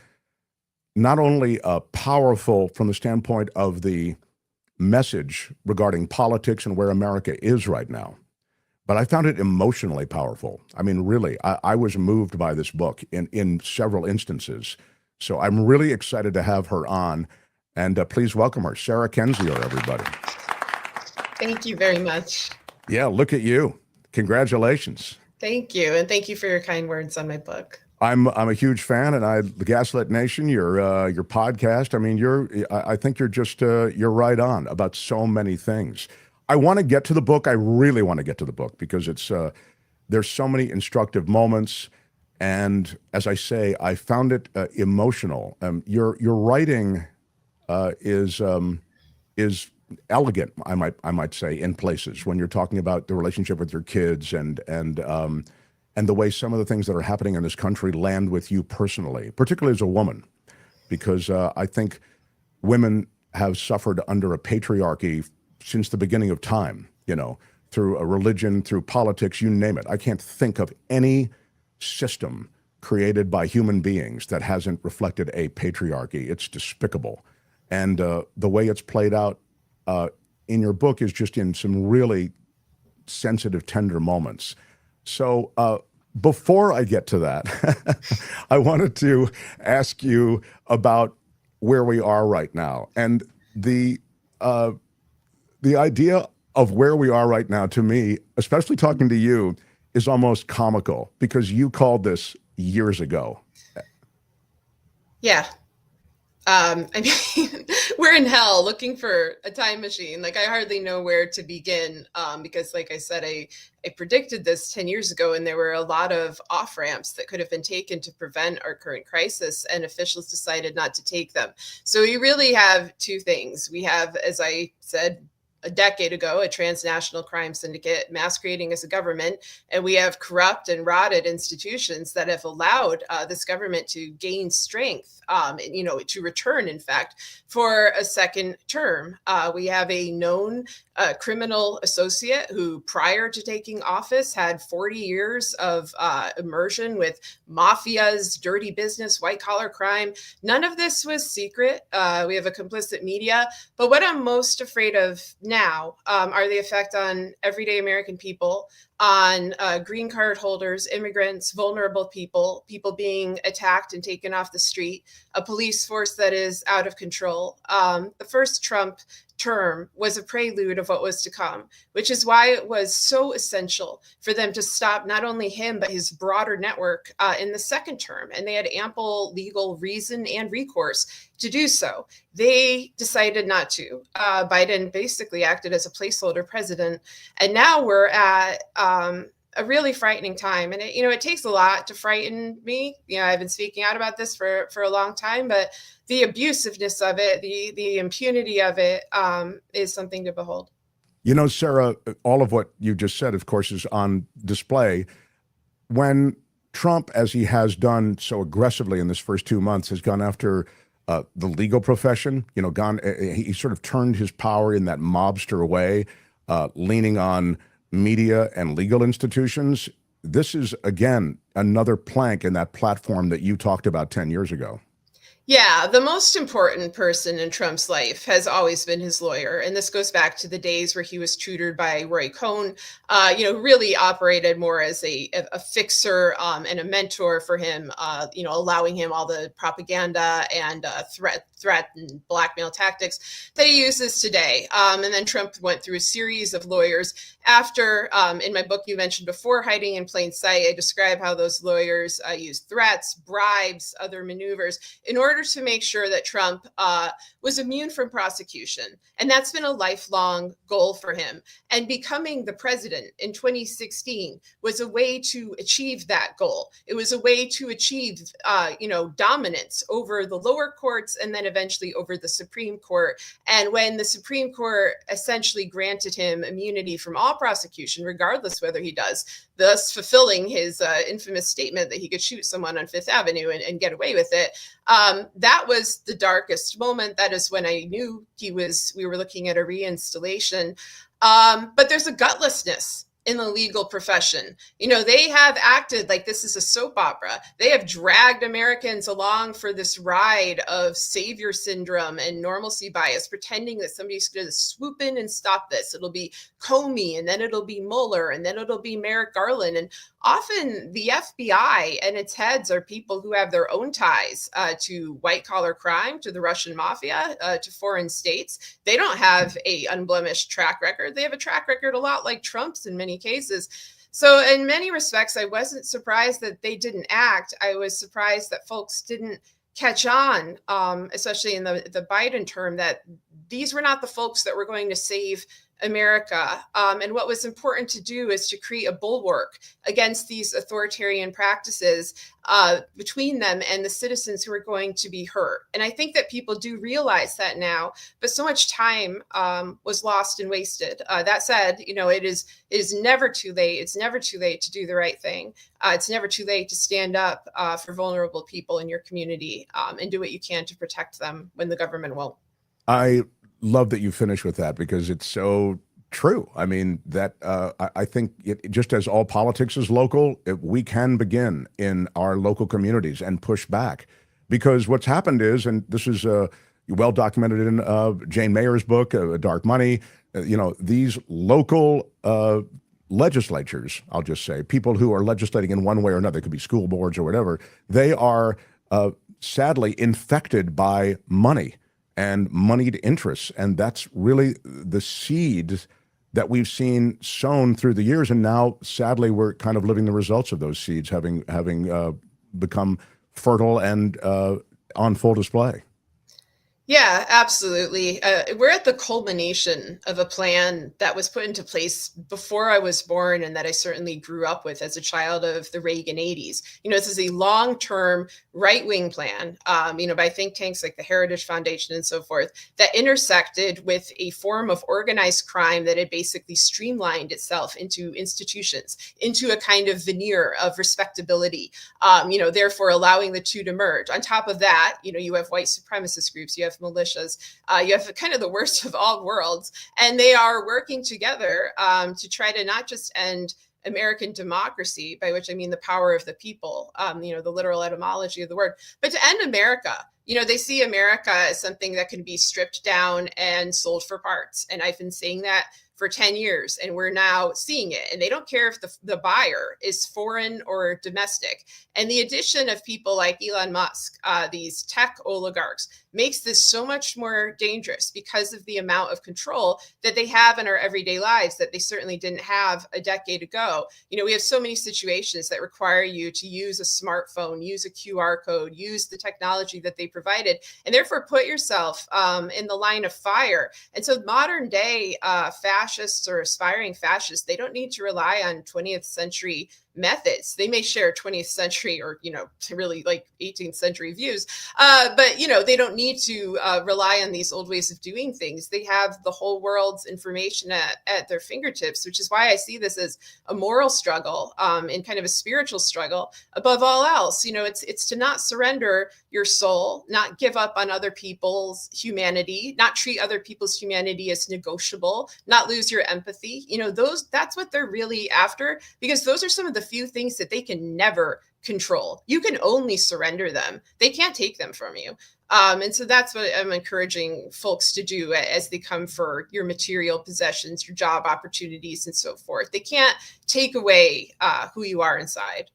not only powerful from the standpoint of the message regarding politics and where America is right now, but I found it emotionally powerful. I mean, really, I was moved by this book in several instances. So I'm really excited to have her on, and please welcome her, Sarah Kendzior, everybody. Thank you very much. Yeah, look at you. Congratulations. Thank you, and thank you for your kind words on my book. I'm a huge fan, and the Gaslit Nation, your podcast. I mean, I think you're right on about so many things. I want to get to the book. I really want to get to the book because there's so many instructive moments, and as I say, I found it emotional. Your writing is elegant, I might say, in places when you're talking about the relationship with your kids and the way some of the things that are happening in this country land with you personally, particularly as a woman, because I think women have suffered under a patriarchy since the beginning of time, through a religion, through politics, you name it. I can't think of any system created by human beings that hasn't reflected a patriarchy. It's despicable. And the way it's played out in your book is just in some really sensitive, tender moments. So before I get to that, I wanted to ask you about where we are right now. And the idea of where we are right now, to me, especially talking to you, is almost comical because you called this years ago. Yeah. I mean, we're in hell looking for a time machine. Like, I hardly know where to begin because, like I said, I predicted this 10 years ago, and there were a lot of off-ramps that could have been taken to prevent our current crisis, and officials decided not to take them. So we really have two things. We have, as I said, a decade ago, a transnational crime syndicate masquerading as a government, and we have corrupt and rotted institutions that have allowed this government to gain strength, to return, in fact, for a second term. We have a known criminal associate who, prior to taking office, had 40 years of immersion with mafias, dirty business, white-collar crime. None of this was secret. We have a complicit media. But what I'm most afraid of now are the effect on everyday American people, on green card holders, immigrants, vulnerable people, people being attacked and taken off the street, a police force that is out of control. The first Trump term was a prelude of what was to come, which is why it was so essential for them to stop not only him, but his broader network in the second term. And they had ample legal reason and recourse to do so. They decided not to. Biden basically acted as a placeholder president. And now we're at a really frightening time. And it takes a lot to frighten me. I've been speaking out about this for a long time, but the abusiveness of it, the impunity of it is something to behold. Sarah, all of what you just said, of course, is on display. When Trump, as he has done so aggressively in this first 2 months, has gone after the legal profession, he sort of turned his power in that mobster way, leaning on media and legal institutions. This is, again, another plank in that platform that you talked about 10 years ago. Yeah, the most important person in Trump's life has always been his lawyer. And this goes back to the days where he was tutored by Roy Cohn, who really operated more as a fixer and a mentor for him, allowing him all the propaganda and threat and blackmail tactics that he uses today. And then Trump went through a series of lawyers after, in my book you mentioned before, Hiding in Plain Sight, I describe how those lawyers used threats, bribes, other maneuvers in order to make sure that Trump was immune from prosecution. And that's been a lifelong goal for him. And becoming the president in 2016 was a way to achieve that goal. It was a way to achieve, dominance over the lower courts and then eventually over the Supreme Court. And when the Supreme Court essentially granted him immunity from all prosecution, regardless whether he does, thus fulfilling his infamous statement that he could shoot someone on Fifth Avenue and get away with it. That was the darkest moment. That is when I knew we were looking at a reinstallation. But there's a gutlessness in the legal profession. They have acted like this is a soap opera. They have dragged Americans along for this ride of savior syndrome and normalcy bias, pretending that somebody's going to swoop in and stop this. It'll be Comey, and then it'll be Mueller, and then it'll be Merrick Garland. And often the FBI and its heads are people who have their own ties to white collar crime, to the Russian mafia, to foreign states. They don't have a unblemished track record. They have a track record a lot like Trump's in many cases. So in many respects, I wasn't surprised that they didn't act. I was surprised that folks didn't catch on, especially in the Biden term, that these were not the folks that were going to save America. And what was important to do is to create a bulwark against these authoritarian practices between them and the citizens who are going to be hurt. And I think that people do realize that now, but so much time was lost and wasted. That said, it is never too late. It's never too late to do the right thing. It's never too late to stand up for vulnerable people in your community and do what you can to protect them when the government won't. I love that you finish with that because it's so true. I mean, that I think just as all politics is local, we can begin in our local communities and push back, because what's happened is, and this is well documented in Jane Mayer's book, Dark Money. These local legislatures, I'll just say, people who are legislating in one way or another, it could be school boards or whatever, they are sadly infected by money and moneyed interests. And that's really the seeds that we've seen sown through the years. And now, sadly, we're kind of living the results of those seeds having become fertile and on full display. Yeah, absolutely. We're at the culmination of a plan that was put into place before I was born and that I certainly grew up with as a child of the Reagan 80s. This is a long-term right-wing plan, by think tanks like the Heritage Foundation and so forth, that intersected with a form of organized crime that had basically streamlined itself into institutions, into a kind of veneer of respectability, therefore allowing the two to merge. On top of that, you have white supremacist groups, you have militias, you have kind of the worst of all worlds, and they are working together to try to not just end American democracy, by which I mean the power of the people, the literal etymology of the word, but to end America. They see America as something that can be stripped down and sold for parts. And I've been saying that for 10 years, and we're now seeing it. And they don't care if the buyer is foreign or domestic. And the addition of people like Elon Musk, these tech oligarchs, makes this so much more dangerous because of the amount of control that they have in our everyday lives that they certainly didn't have a decade ago. We have so many situations that require you to use a smartphone, use a QR code, use the technology that they provided, and therefore put yourself in the line of fire. And so modern day fascists or aspiring fascists, they don't need to rely on 20th century methods. They may share 20th century or, really like 18th century views, but, they don't need to rely on these old ways of doing things. They have the whole world's information at their fingertips, which is why I see this as a moral struggle and kind of a spiritual struggle above all else. It's to not surrender your soul, not give up on other people's humanity, not treat other people's humanity as negotiable, not lose your empathy. That's what they're really after, because those are some of the few things that they can never control. You can only surrender them. They can't take them from you. And so that's what I'm encouraging folks to do as they come for your material possessions, your job opportunities, and so forth. They can't take away who you are inside.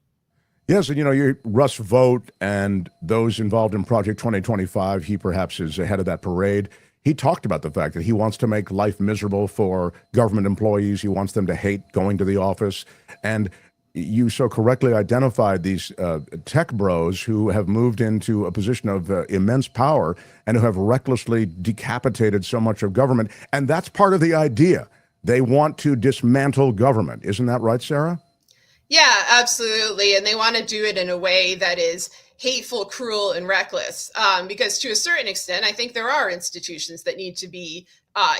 Yes, and you Russ Vought and those involved in Project 2025, he perhaps is ahead of that parade. He talked about the fact that he wants to make life miserable for government employees. He wants them to hate going to the office. And you so correctly identified these tech bros who have moved into a position of immense power and who have recklessly decapitated so much of government. And that's part of the idea. They want to dismantle government. Isn't that right, Sarah? Yeah, absolutely. And they want to do it in a way that is hateful, cruel, and reckless. Because to a certain extent, I think there are institutions that need to be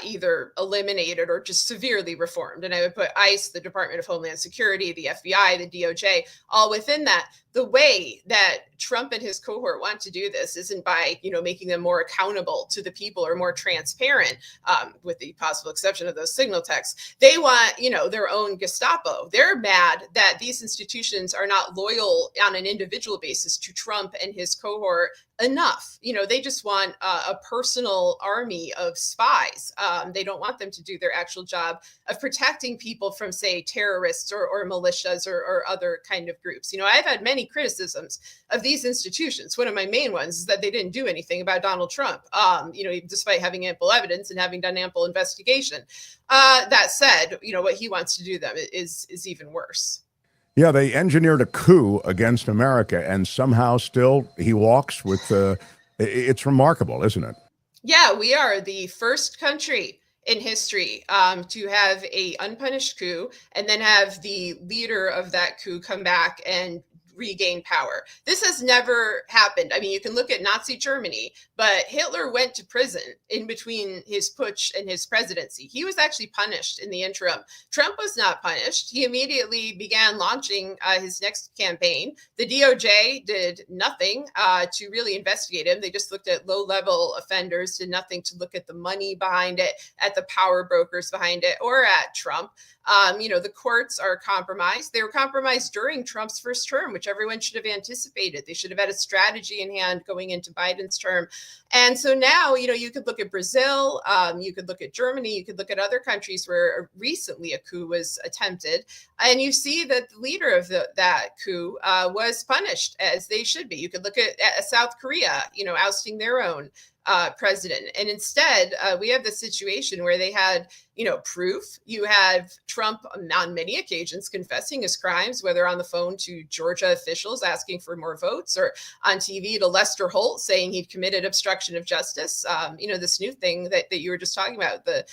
either eliminated or just severely reformed. And I would put ICE, the Department of Homeland Security, the FBI, the DOJ, all within that. The way that Trump and his cohort want to do this isn't by, making them more accountable to the people or more transparent, with the possible exception of those signal texts. They want, their own Gestapo. They're mad that these institutions are not loyal on an individual basis to Trump and his cohort enough. They just want a personal army of spies. They don't want them to do their actual job of protecting people from, say, terrorists or militias or other kind of groups. I've had many criticisms of these institutions. One of my main ones is that they didn't do anything about Donald Trump, despite having ample evidence and having done ample investigation. That said, what he wants to do them is even worse. Yeah, they engineered a coup against America, and somehow still he walks with, it's remarkable, isn't it? Yeah, we are the first country in history to have a unpunished coup and then have the leader of that coup come back and regain power. This has never happened. I mean, you can look at Nazi Germany, but Hitler went to prison in between his putsch and his presidency. He was actually punished in the interim. Trump was not punished. He immediately began launching his next campaign. The DOJ did nothing to really investigate him. They just looked at low-level offenders, did nothing to look at the money behind it, at the power brokers behind it, or at Trump. The courts are compromised. They were compromised during Trump's first term, which which everyone should have anticipated. They should have had a strategy in hand going into Biden's term. And so now, you could look at Brazil, you could look at Germany, you could look at other countries where recently a coup was attempted, and you see that the leader of that coup was punished as they should be. You could look at South Korea, ousting their own president. And instead, we have the situation where they had, proof. You have Trump on many occasions confessing his crimes, whether on the phone to Georgia officials asking for more votes or on TV to Lester Holt saying he'd committed obstruction of justice. This new thing that you were just talking about, the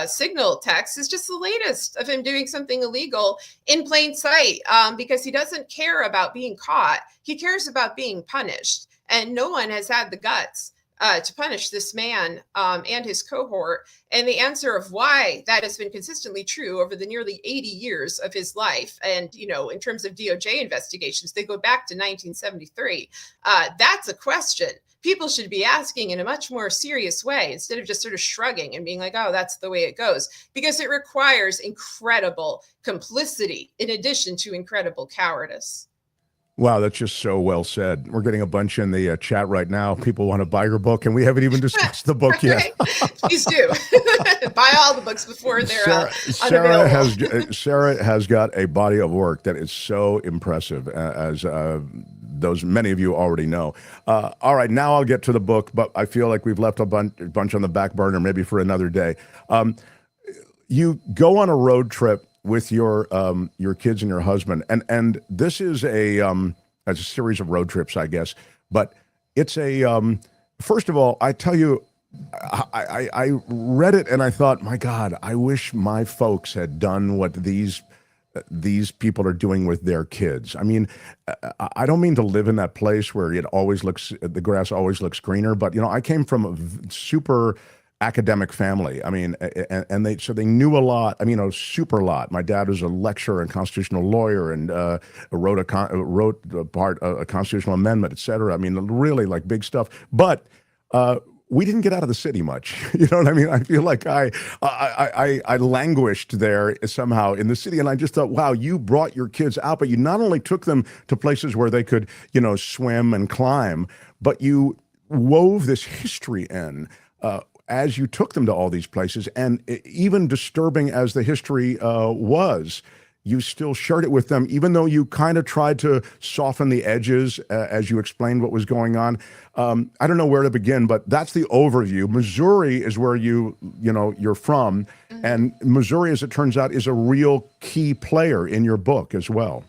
signal text, is just the latest of him doing something illegal in plain sight, because he doesn't care about being caught. He cares about being punished. And no one has had the guts to punish this man and his cohort. And the answer of why that has been consistently true over the nearly 80 years of his life, and, in terms of DOJ investigations, they go back to 1973. That's a question people should be asking in a much more serious way, instead of just sort of shrugging and being like, oh, that's the way it goes, because it requires incredible complicity in addition to incredible cowardice. Wow, that's just so well said. We're getting a bunch in the chat right now. People want to buy your book, and we haven't even discussed the book yet. Please do. Buy all the books before they're unavailable. Sarah has got a body of work that is so impressive, as those many of you already know. All right, now I'll get to the book, but I feel like we've left a bunch on the back burner, maybe for another day. You go on a road trip with your kids and your husband, and this is a series of road trips, I guess. But it's first of all, I tell you, I read it and I thought, my God, I wish my folks had done what these people are doing with their kids. I mean, I don't mean to live in that place where the grass always looks greener, but I came from a super academic family. I mean, and they knew a lot. I mean, a super lot. My dad was a lecturer and constitutional lawyer, and wrote a constitutional amendment, et cetera. I mean, really like big stuff. But we didn't get out of the city much. You know what I mean? I feel like I languished there somehow in the city, and I just thought, wow, you brought your kids out, but you not only took them to places where they could, swim and climb, but you wove this history in. As you took them to all these places, and even disturbing as the history was, you still shared it with them, even though you kind of tried to soften the edges as you explained what was going on. I don't know where to begin, but that's the overview. Missouri is where you're from, and Missouri, as it turns out, is a real key player in your book as well.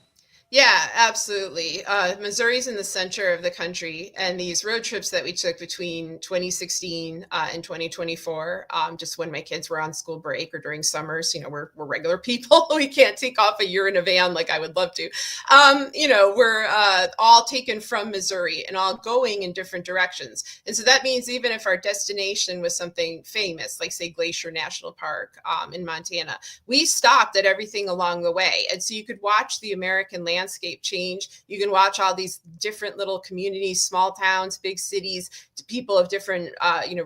Yeah, absolutely. Missouri's in the center of the country, and these road trips that we took between 2016 and 2024, just when my kids were on school break or during summers, we're regular people. We can't take off a year in a van like I would love to. We're all taken from Missouri and all going in different directions. And so that means even if our destination was something famous, like say Glacier National Park in Montana, we stopped at everything along the way. And so you could watch the American landscape change. You can watch all these different little communities, small towns, big cities, people of different,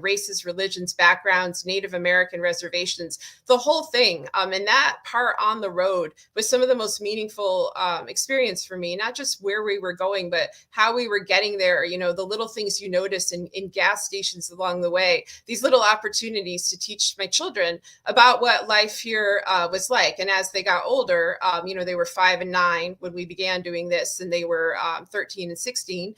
races, religions, backgrounds, Native American reservations, the whole thing. And that part on the road was some of the most meaningful experience for me, not just where we were going, but how we were getting there. The little things you notice in gas stations along the way, these little opportunities to teach my children about what life here was like. And as they got older, they were 5 and 9 when we began doing this, and they were 13 and 16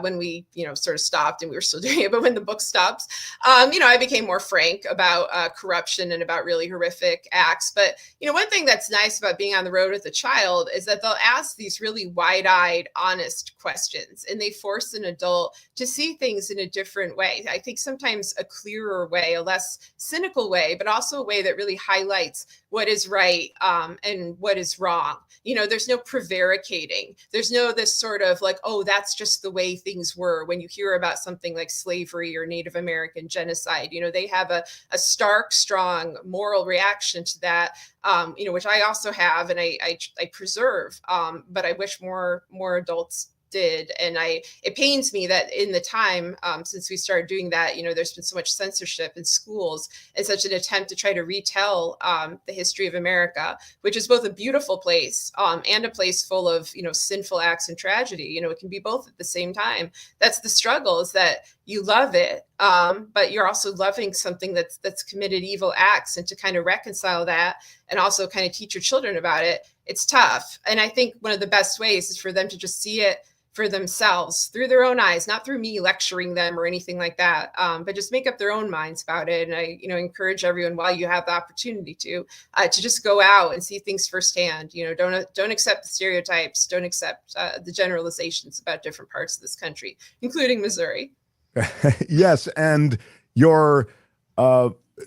when we, sort of stopped, and we were still doing it. But when the book stops, I became more frank about corruption and about really horrific acts. But, one thing that's nice about being on the road with a child is that they'll ask these really wide-eyed, honest questions, and they force an adult to see things in a different way. I think sometimes a clearer way, a less cynical way, but also a way that really highlights what is right and what is wrong. There's no prevaricating. There's no this sort of like, oh, that's just the way things were. When you hear about something like slavery or Native American genocide, they have a stark, strong moral reaction to that, which I also have, and I preserve. But I wish more adults did. And it pains me that in the time since we started doing that, there's been so much censorship in schools and such an attempt to try to retell the history of America, which is both a beautiful place and a place full of, sinful acts and tragedy. It can be both at the same time. That's the struggle, is that you love it, but you're also loving something that's committed evil acts, and to kind of reconcile that and also kind of teach your children about it, it's tough. And I think one of the best ways is for them to just see it for themselves through their own eyes, not through me lecturing them or anything like that, but just make up their own minds about it. And I, encourage everyone, while you have the opportunity to just go out and see things firsthand. Don't accept the stereotypes, don't accept the generalizations about different parts of this country, including Missouri. Yes, and your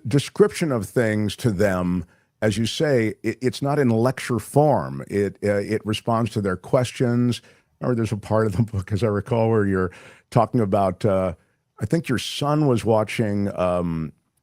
description of things to them, as you say, it's not in lecture form. It responds to their questions. Or there's a part of the book, as I recall, where you're talking about, I think your son was watching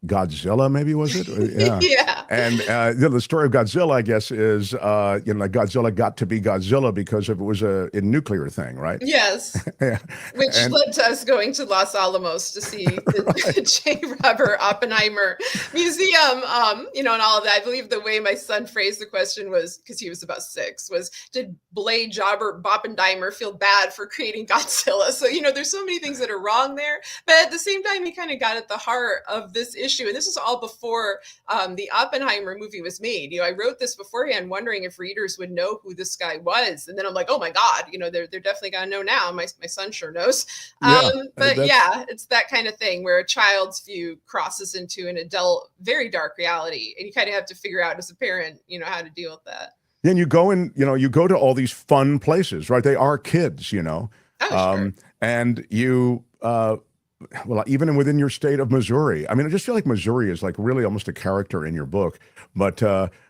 Godzilla, maybe, was it? Yeah. Yeah. And the story of Godzilla, I guess, is, like Godzilla got to be Godzilla because it was a nuclear thing, right? Yes. Yeah. Which led to us going to Los Alamos to see the J. Robert Oppenheimer Museum, and all of that. I believe the way my son phrased the question was, because he was about 6, was, did Blade Robert Oppenheimer feel bad for creating Godzilla? So, there's so many things that are wrong there. But at the same time, he kind of got at the heart of this issue. And this was all before the Oppenheimer movie was made. I wrote this beforehand, wondering if readers would know who this guy was. And then I'm like, oh my God, they're definitely gonna know now. My son sure knows. But yeah, it's that kind of thing where a child's view crosses into an adult, very dark reality. And you kind of have to figure out as a parent, how to deal with that. And you go you go to all these fun places, right? They are kids, Oh, sure. And you, well, even within your state of Missouri, I mean, I just feel like Missouri is like really almost a character in your book. But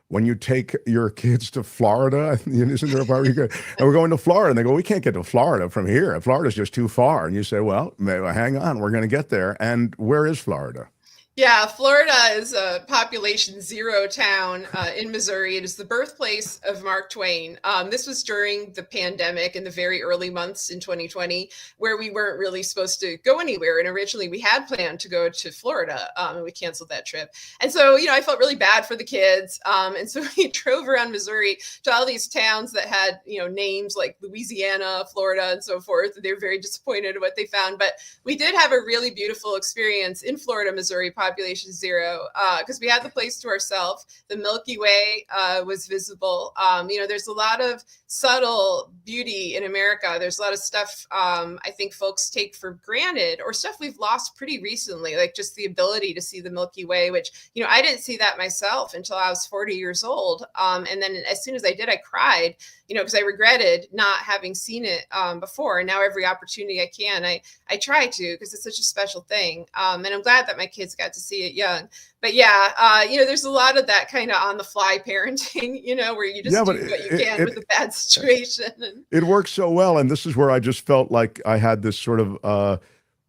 when you take your kids to Florida, isn't there a part where you go, and we're going to Florida, and they go, we can't get to Florida from here. Florida's just too far. And you say, well, hang on, we're going to get there. And where is Florida? Yeah, Florida is a population 0 town in Missouri. It is the birthplace of Mark Twain. This was during the pandemic in the very early months in 2020, where we weren't really supposed to go anywhere. And originally we had planned to go to Florida, and we canceled that trip. And so, I felt really bad for the kids. And so we drove around Missouri to all these towns that had, names like Louisiana, Florida, and so forth. They were very disappointed at what they found. But we did have a really beautiful experience in Florida, Missouri, population 0, because we had the place to ourselves. The Milky Way was visible. There's a lot of subtle beauty in America. There's a lot of stuff I think folks take for granted, or stuff we've lost pretty recently, like just the ability to see the Milky Way, which, I didn't see that myself until I was 40 years old. And then as soon as I did, I cried, because I regretted not having seen it before. And now every opportunity I can, I try to, because it's such a special thing. And I'm glad that my kids got to see it young. But yeah, there's a lot of that kind of on the fly parenting, where you just do what you can with a bad situation. It works so well. And this is where I just felt like I had this sort of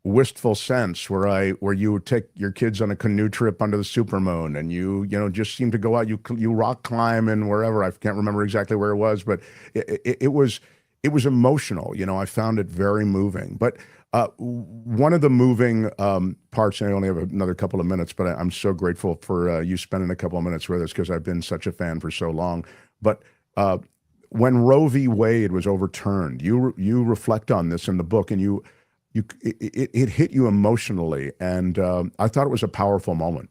wistful sense where you would take your kids on a canoe trip under the supermoon, and you just seem to go out, you rock climb and wherever. I can't remember exactly where it was, but it was emotional. I found it very moving. But one of the moving parts, and I only have another couple of minutes, but I'm so grateful for you spending a couple of minutes with us, because I've been such a fan for so long. But when Roe v. Wade was overturned, you reflect on this in the book, and it hit you emotionally, and I thought it was a powerful moment.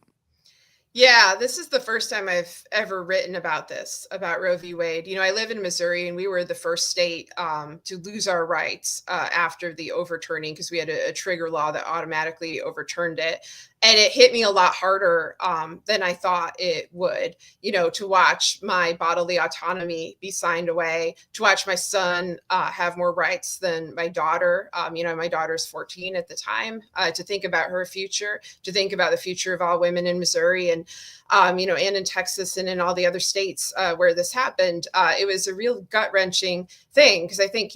Yeah, this is the first time I've ever written about this, about Roe v. Wade. I live in Missouri, and we were the first state to lose our rights after the overturning, because we had a trigger law that automatically overturned it. And it hit me a lot harder than I thought it would, to watch my bodily autonomy be signed away, to watch my son have more rights than my daughter. My daughter's 14 at the time, to think about her future, to think about the future of all women in Missouri. And and in Texas and in all the other states where this happened. It was a real gut-wrenching thing, because I think,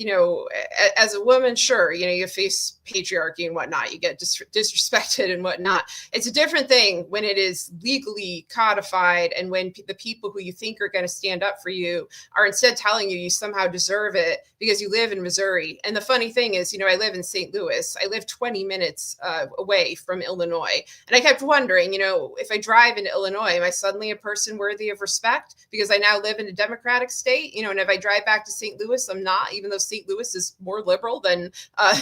as a woman, sure, you face patriarchy and whatnot, you get disrespected and whatnot. It's a different thing when it is legally codified, and when the people who you think are going to stand up for you are instead telling you somehow deserve it because you live in Missouri. And the funny thing is, I live in St. Louis. I live 20 minutes away from Illinois. And I kept wondering, if I drive into Illinois, am I suddenly a person worthy of respect because I now live in a Democratic state? And if I drive back to St. Louis, I'm not, even though St. Louis is more liberal than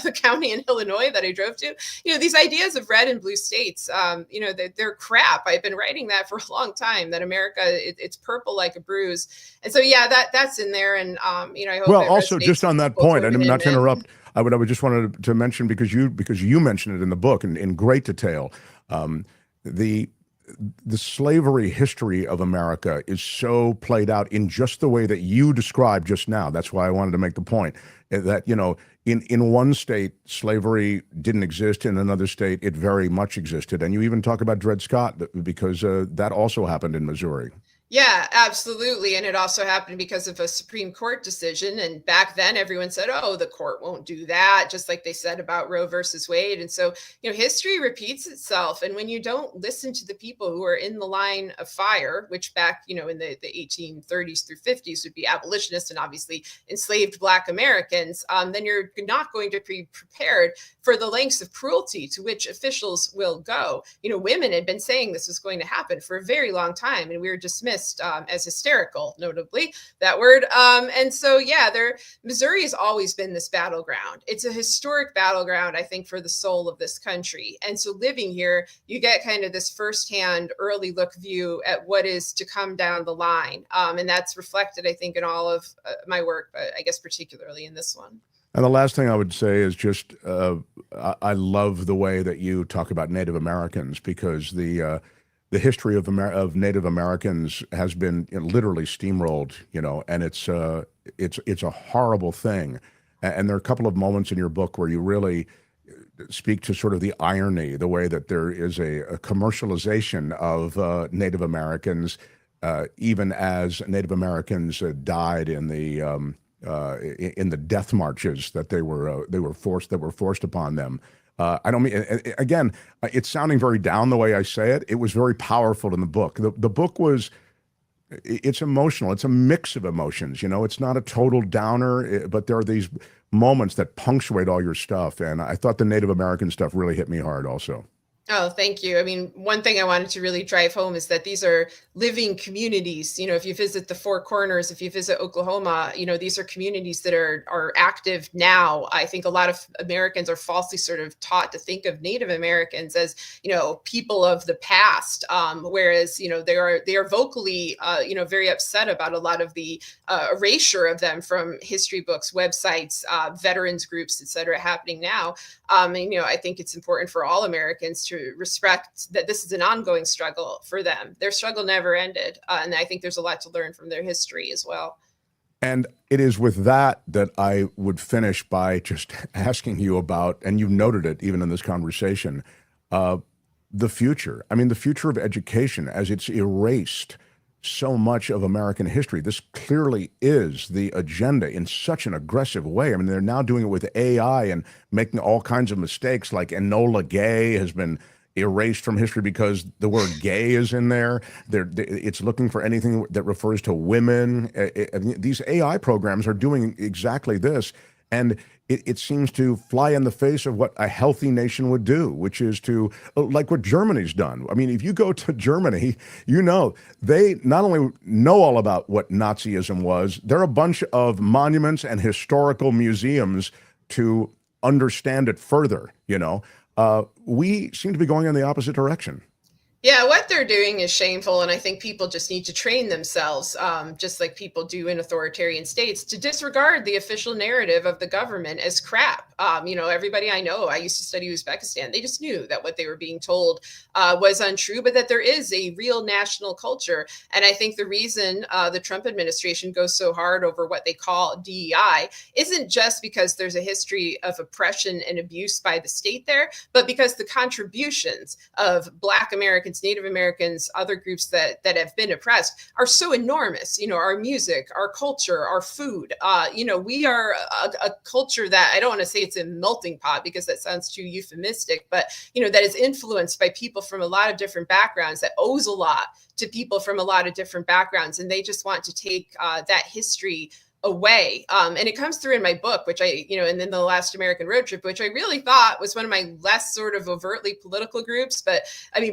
the county in Illinois that I drove to. These ideas of red and blue states, they're crap. I've been writing that for a long time, that America, it's purple like a bruise. And so, yeah, that's in there. And, I hope. Well, also just on that point, and not to interrupt, I would just wanted to mention, because you mentioned it in the book in great detail, the slavery history of America is so played out in just the way that you described just now. That's why I wanted to make the point that, in one state, slavery didn't exist. In another state, it very much existed. And you even talk about Dred Scott, because that also happened in Missouri. Yeah, absolutely. And it also happened because of a Supreme Court decision. And back then, everyone said, oh, the court won't do that, just like they said about Roe versus Wade. And so, history repeats itself. And when you don't listen to the people who are in the line of fire, which back, in the 1830s through 50s would be abolitionists and obviously enslaved Black Americans, then you're not going to be prepared for the lengths of cruelty to which officials will go. Women had been saying this was going to happen for a very long time, and we were dismissed as hysterical, notably that word. And so, yeah, Missouri has always been this battleground. It's a historic battleground, I think, for the soul of this country. And so living here, you get kind of this firsthand early look view at what is to come down the line. And that's reflected, I think, in all of my work, but I guess particularly in this one. And the last thing I would say is just, I love the way that you talk about Native Americans, because the history of Native Americans has been literally steamrolled, and it's a horrible thing. And there are a couple of moments in your book where you really speak to sort of the irony, the way that there is a commercialization of Native Americans, even as Native Americans died in the death marches that were forced upon them. I don't mean, again, it's sounding very down the way I say it. It was very powerful in the book. The book it's emotional. It's a mix of emotions. It's not a total downer, but there are these moments that punctuate all your stuff. And I thought the Native American stuff really hit me hard also. Oh, thank you. I mean, one thing I wanted to really drive home is that these are living communities. If you visit the Four Corners, if you visit Oklahoma, these are communities that are active now. I think a lot of Americans are falsely sort of taught to think of Native Americans as, people of the past, whereas, they are vocally, very upset about a lot of the erasure of them from history books, websites, veterans groups, et cetera, happening now. I think it's important for all Americans to respect that this is an ongoing struggle for them. Their struggle never ended. And I think there's a lot to learn from their history as well. And it is with that I would finish by just asking you about, and you've noted it even in this conversation, the future. I mean, the future of education as it's erased so much of American history. This clearly is the agenda in such an aggressive way. I mean, they're now doing it with AI and making all kinds of mistakes, like Enola Gay has been erased from history because the word gay is in there. It's looking for anything that refers to women. These AI programs are doing exactly this. And it seems to fly in the face of what a healthy nation would do, which is to, like what Germany's done. I mean, if you go to Germany, they not only know all about what Nazism was, there are a bunch of monuments and historical museums to understand it further, we seem to be going in the opposite direction. Yeah, what they're doing is shameful. And I think people just need to train themselves, just like people do in authoritarian states, to disregard the official narrative of the government as crap. Everybody I know, I used to study Uzbekistan. They just knew that what they were being told was untrue, but that there is a real national culture. And I think the reason the Trump administration goes so hard over what they call DEI isn't just because there's a history of oppression and abuse by the state there, but because the contributions of Black American Americans, Native Americans, other groups that have been oppressed are so enormous. Our music, our culture, our food. We are a culture that, I don't want to say it's a melting pot because that sounds too euphemistic, but that is influenced by people from a lot of different backgrounds, that owes a lot to people from a lot of different backgrounds, and they just want to take that history away. And it comes through in my book, which and then the Last American Roadtrip, which I really thought was one of my less sort of overtly political groups,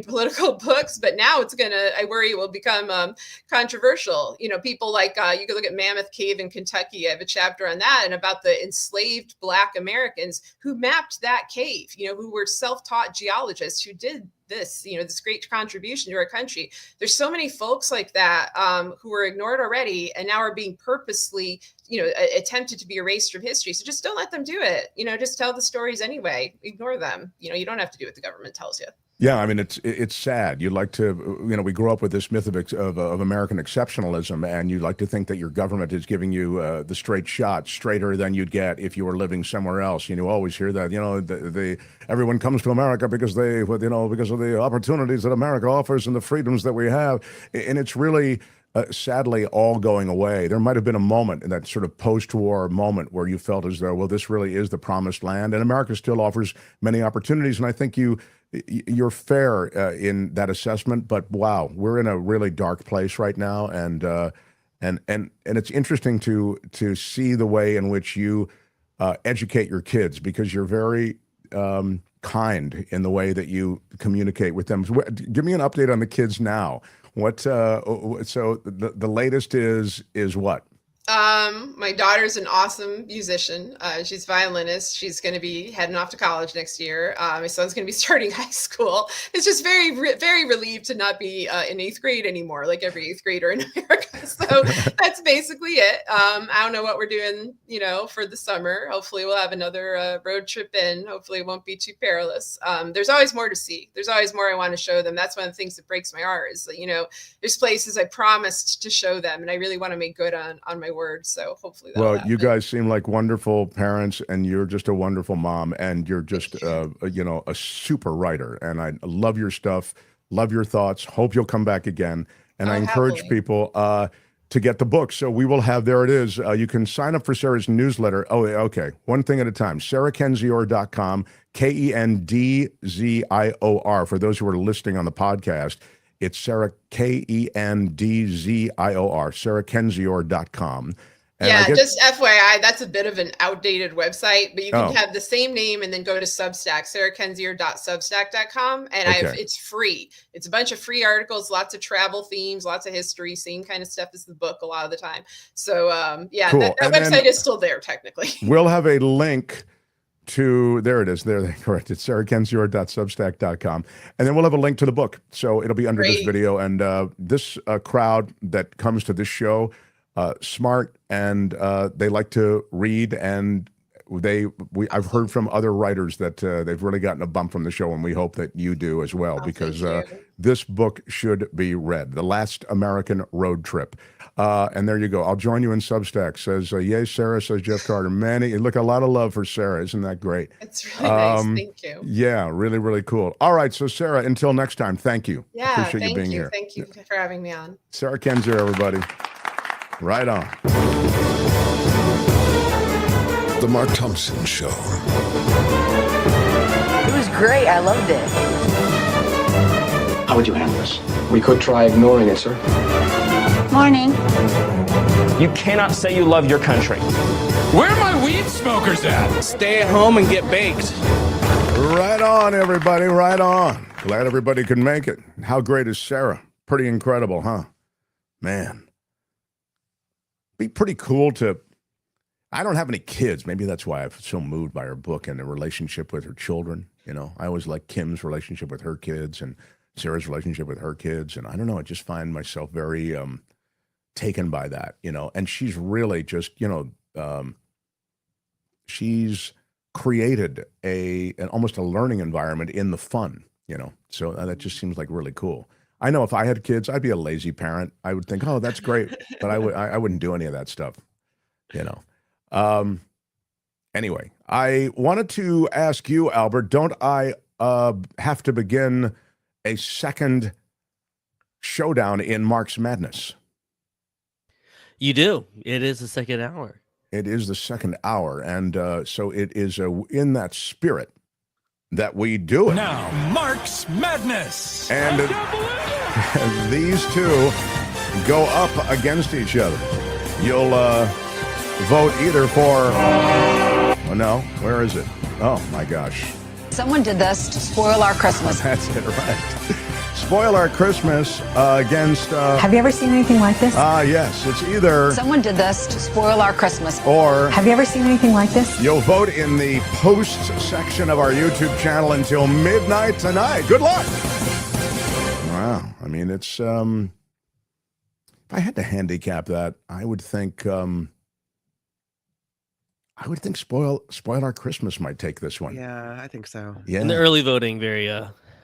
political books, but now I worry it will become controversial. People like, you can look at Mammoth Cave in Kentucky. I have a chapter on that and about the enslaved Black Americans who mapped that cave, who were self-taught geologists who did this great contribution to our country. There's so many folks like that who were ignored already and now are being purposely, attempted to be erased from history. So just don't let them do it. Just tell the stories anyway. Ignore them. You don't have to do what the government tells you. Yeah, I mean, it's sad. You'd like to, we grew up with this myth of American exceptionalism, and you'd like to think that your government is giving you the straight shot, straighter than you'd get if you were living somewhere else. You always hear that, everyone comes to America because because of the opportunities that America offers and the freedoms that we have. And it's really, sadly, all going away. There might have been a moment in that sort of post-war moment where you felt as though, well, this really is the promised land, and America still offers many opportunities. And I think you're fair in that assessment, but wow, we're in a really dark place right now, and it's interesting to see the way in which you educate your kids, because you're very kind in the way that you communicate with them. Give me an update on the kids now. What so the latest is what? My daughter's an awesome musician. She's a violinist. She's going to be heading off to college next year. My son's going to be starting high school. It's just very, very relieved to not be in 8th grade anymore, like every 8th grader in America. So that's basically it. I don't know what we're doing, for the summer. Hopefully we'll have another road trip in. Hopefully it won't be too perilous. There's always more to see. There's always more I want to show them. That's one of the things that breaks my heart is that, there's places I promised to show them, and I really want to make good on my word. So hopefully that'll happen. You guys seem like wonderful parents, and you're just a wonderful mom, and you're just a super writer, and I love your stuff, love your thoughts. Hope you'll come back again, and I encourage people to get the book. So we will have, there it is. You can sign up for Sarah's newsletter. Oh, okay. One thing at a time. SarahKendzior.com, KENDZIOR. For those who are listening on the podcast, it's Sarah, KENDZIOR, SarahKendzior.com. And just FYI, that's a bit of an outdated website, but you can have the same name and then go to Substack, SarahKendzior.substack.com, and it's free. It's a bunch of free articles, lots of travel themes, lots of history, same kind of stuff as the book a lot of the time. So cool. that website is still there technically. We'll have a link to, there it is, correct. It's SarahKendzior.substack.com. And then we'll have a link to the book. So it'll be under this video. And this crowd that comes to this show, smart, and they like to read, and I've heard from other writers that they've really gotten a bump from the show, and we hope that you do as well, because this book should be read, The Last American Roadtrip. And there you go. I'll join you in Substack. Says, yay, Sarah, says Jeff Carter. Look, a lot of love for Sarah. Isn't that great? It's really nice. Thank you. Yeah, really, really cool. All right. So, Sarah, until next time, thank you. Yeah, appreciate you being here. Thank you for having me on. Sarah Kendzior, everybody. Right on. The Mark Thompson Show. It was great. I loved it. How would you handle this? We could try ignoring it, sir. Morning. You cannot say you love your country. Where are my weed smokers at? Stay at home and get baked. Right on, everybody. Right on. Glad everybody could make it. How great is Sarah? Pretty incredible, huh? Man. Be pretty cool to... I don't have any kids. Maybe that's why I'm so moved by her book and the relationship with her children. I always like Kim's relationship with her kids and Sarah's relationship with her kids. And I don't know, I just find myself very taken by that, and she's really just, she's created almost a learning environment in the fun, so that just seems like really cool. I know if I had kids, I'd be a lazy parent. I would think, oh, that's great. But I wouldn't do any of that stuff, Anyway, I wanted to ask you, Albert, don't I have to begin a second showdown in Mark's Madness. You do. It is the second hour. It is the second hour, and so it is in that spirit that we do it. Now, Mark's Madness. And these two go up against each other. You'll vote either for... Oh, no, where is it? Oh, my gosh. Someone did this to spoil our Christmas. That's it, right. Spoil our Christmas against... Have you ever seen anything like this? Yes, it's either... Someone did this to spoil our Christmas. Or... Have you ever seen anything like this? You'll vote in the posts section of our YouTube channel until midnight tonight. Good luck! Wow. I mean, it's... if I had to handicap that, I would think Spoil Our Christmas might take this one. Yeah, I think so. Yeah. And the early voting very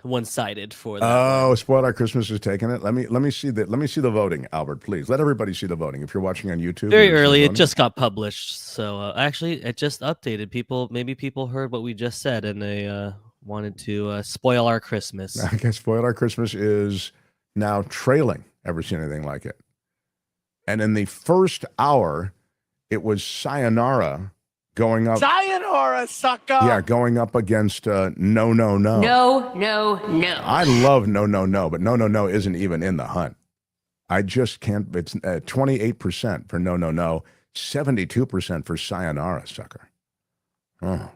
one-sided for that. Oh, Spoil Our Christmas is taking it. Let me see the voting, Albert, please. Let everybody see the voting. If you're watching on YouTube. Very early, it just got published. So actually, it just updated. Maybe people heard what we just said and they wanted to spoil our Christmas. I guess Spoil Our Christmas is now trailing Ever Seen Anything Like It. And in the first hour, it was Sayonara going up. Sayonara, sucker! Yeah, going up against No, No, No. No, no, no. I love No, No, No, but No, No, No isn't even in the hunt. I just can't. It's 28% for No, No, No, 72% for Sayonara, sucker. Oh.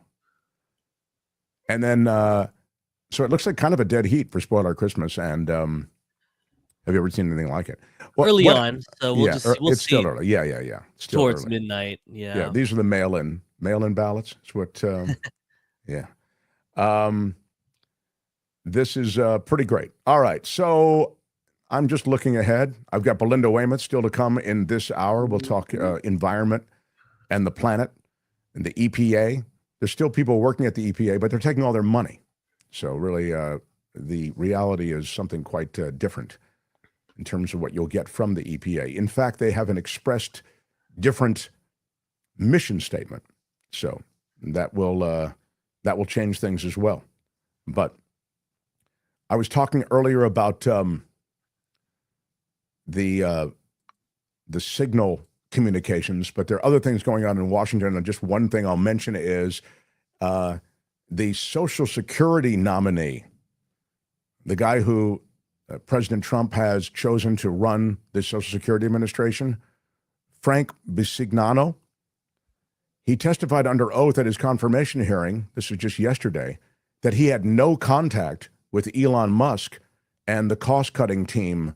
And then, so it looks like kind of a dead heat for Spoil Our Christmas. And have you ever seen anything like it? Early on, so we'll it's see. Still early. Yeah. Still Towards early. midnight. Yeah. These are the mail-in ballots. It's what. Yeah. This is pretty great. All right, so I'm just looking ahead. I've got Belinda Waymouth still to come in this hour. We'll talk environment and the planet and the EPA. There's still people working at the EPA, but they're taking all their money. So really, the reality is something quite different in terms of what you'll get from the EPA. In fact, they have an expressed different mission statement. So that will change things as well. But I was talking earlier about the signal communications, but there are other things going on in Washington. And just one thing I'll mention is the Social Security nominee, the guy who President Trump has chosen to run the Social Security Administration, Frank Bisignano. He testified under oath at his confirmation hearing, this was just yesterday, that he had no contact with Elon Musk and the cost-cutting team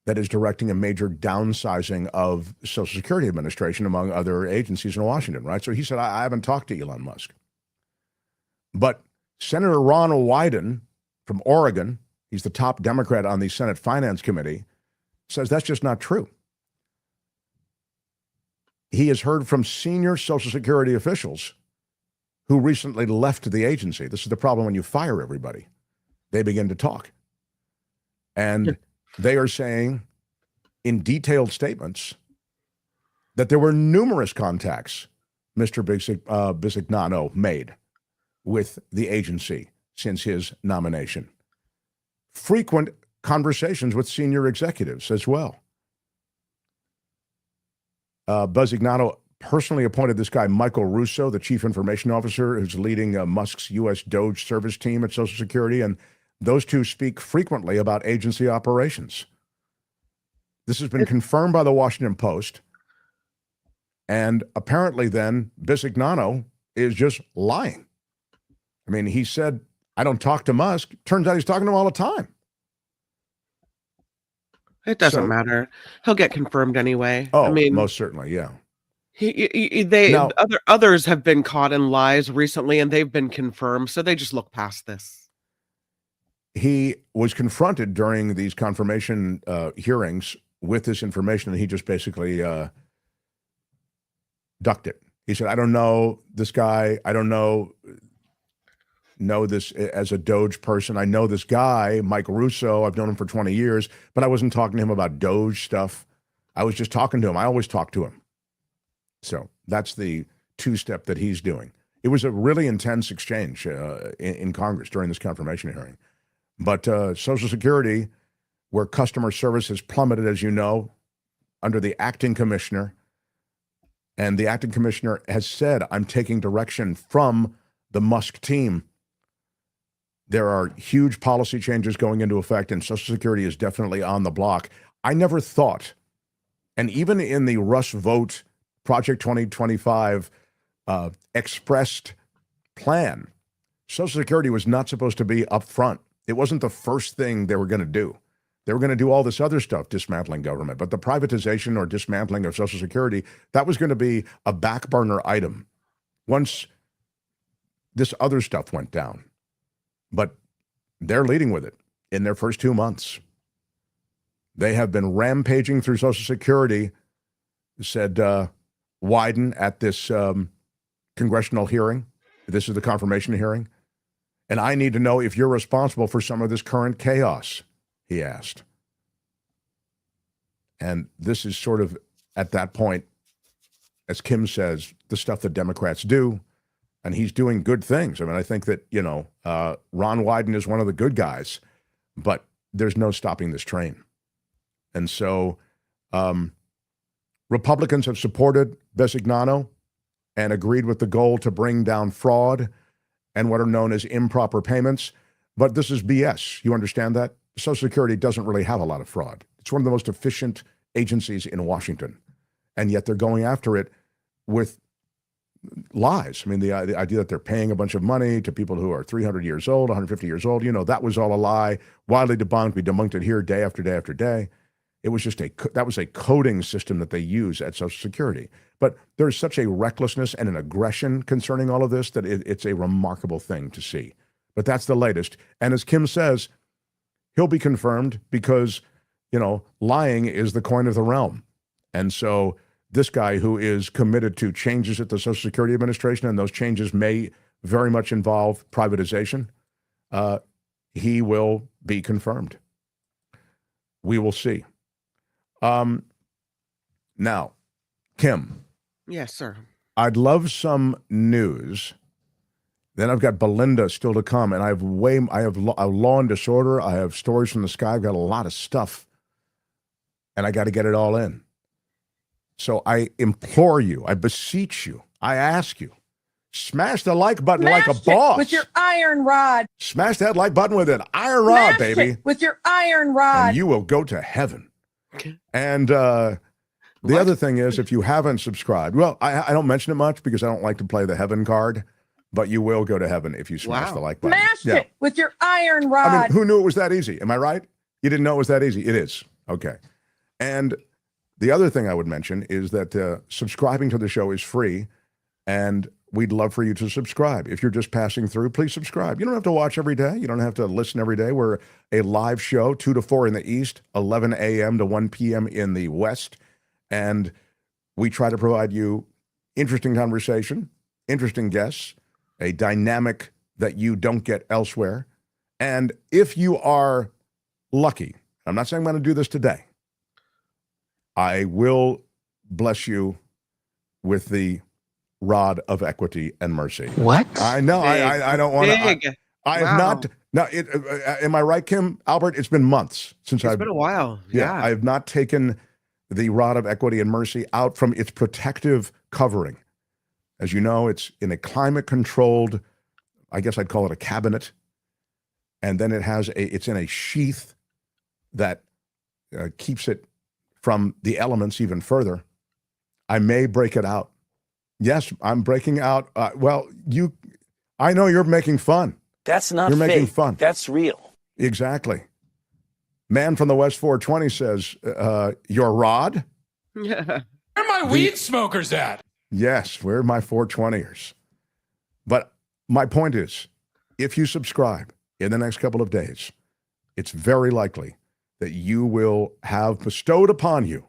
that is directing a major downsizing of the Social Security Administration, among other agencies in Washington, right? So he said, I haven't talked to Elon Musk. But Senator Ron Wyden from Oregon, he's the top Democrat on the Senate Finance Committee, says that's just not true. He has heard from senior Social Security officials who recently left the agency. This is the problem when you fire everybody. They begin to talk. And they are saying in detailed statements that there were numerous contacts Mr. Bisignano made with the agency since his nomination. Frequent conversations with senior executives as well. Bisignano personally appointed this guy, Michael Russo, the chief information officer, who's leading Musk's U.S. DOGE service team at Social Security, and those two speak frequently about agency operations. This has been confirmed by the Washington Post, and apparently then Bisignano is just lying. I mean, he said, I don't talk to Musk. Turns out he's talking to him all the time. It doesn't matter. He'll get confirmed anyway. Oh, I mean, most certainly, yeah. Others have been caught in lies recently, and they've been confirmed, so they just look past this. He was confronted during these confirmation hearings with this information, and he just basically ducked it. He said, I don't know this guy. I don't know this as a DOGE person. I know this guy, Mike Russo. I've known him for 20 years, but I wasn't talking to him about DOGE stuff. I was just talking to him. I always talk to him. So that's the two-step that he's doing. It was a really intense exchange in Congress during this confirmation hearing. But Social Security, where customer service has plummeted, as you know, under the acting commissioner, and the acting commissioner has said, I'm taking direction from the Musk team. There are huge policy changes going into effect, and Social Security is definitely on the block. I never thought, and even in the Rush Vote Project 2025 expressed plan, Social Security was not supposed to be up front. It wasn't the first thing they were going to do. They were going to do all this other stuff, dismantling government. But the privatization or dismantling of Social Security, that was going to be a back burner item once this other stuff went down. But they're leading with it in their first 2 months. They have been rampaging through Social Security, said Wyden at this congressional hearing. This is the confirmation hearing. And I need to know if you're responsible for some of this current chaos, he asked. And this is sort of, at that point, as Kim says, the stuff that Democrats do. And he's doing good things. I mean, I think that, Ron Wyden is one of the good guys, but there's no stopping this train. And so Republicans have supported Besignano and agreed with the goal to bring down fraud and what are known as improper payments. But this is BS. You understand that? Social Security doesn't really have a lot of fraud. It's one of the most efficient agencies in Washington. And yet they're going after it with lies. I mean, the idea that they're paying a bunch of money to people who are 300 years old, 150 years old, that was all a lie, widely debunked. We debunked it here day after day after day. It was just that was a coding system that they use at Social Security. But there's such a recklessness and an aggression concerning all of this that it's a remarkable thing to see. But that's the latest. And as Kim says, he'll be confirmed because, lying is the coin of the realm. And so this guy who is committed to changes at the Social Security Administration, and those changes may very much involve privatization, he will be confirmed. We will see. Now, Kim. Yes, sir. I'd love some news. Then I've got Belinda still to come, and I have law and disorder. I have stories from the sky. I've got a lot of stuff, and I got to get it all in. So I implore you, I beseech you, I ask you, smash the like button like a boss. With your iron rod. Smash that like button with an iron rod, baby. With your iron rod. And you will go to heaven. And the other thing is, if you haven't subscribed, well, I don't mention it much because I don't like to play the heaven card, but you will go to heaven if you smash the like button. Smash it with your iron rod. I mean, who knew it was that easy? Am I right? You didn't know it was that easy? It is. Okay. And the other thing I would mention is that subscribing to the show is free, and we'd love for you to subscribe. If you're just passing through, please subscribe. You don't have to watch every day. You don't have to listen every day. We're a live show, 2 to 4 in the East, 11 a.m. to 1 p.m. in the West, and we try to provide you interesting conversation, interesting guests, a dynamic that you don't get elsewhere. And if you are lucky, I'm not saying I'm going to do this today, I will bless you with the rod of equity and mercy. What? I know. I don't want to. I have not. Now, am I right, Kim? Albert, it's been months since It's been a while. Yeah. I have not taken the rod of equity and mercy out from its protective covering. As you know, it's in a climate-controlled, I guess I'd call it a cabinet, and then it's in a sheath that keeps it from the elements even further. I may break it out. Yes, I'm breaking out. I know you're making fun. That's not You're fake. making fun. That's real. Exactly. Man from the West 420 says, your rod? Where are my weed smokers at? Yes, where are my 420ers? But my point is, if you subscribe in the next couple of days, it's very likely that you will have bestowed upon you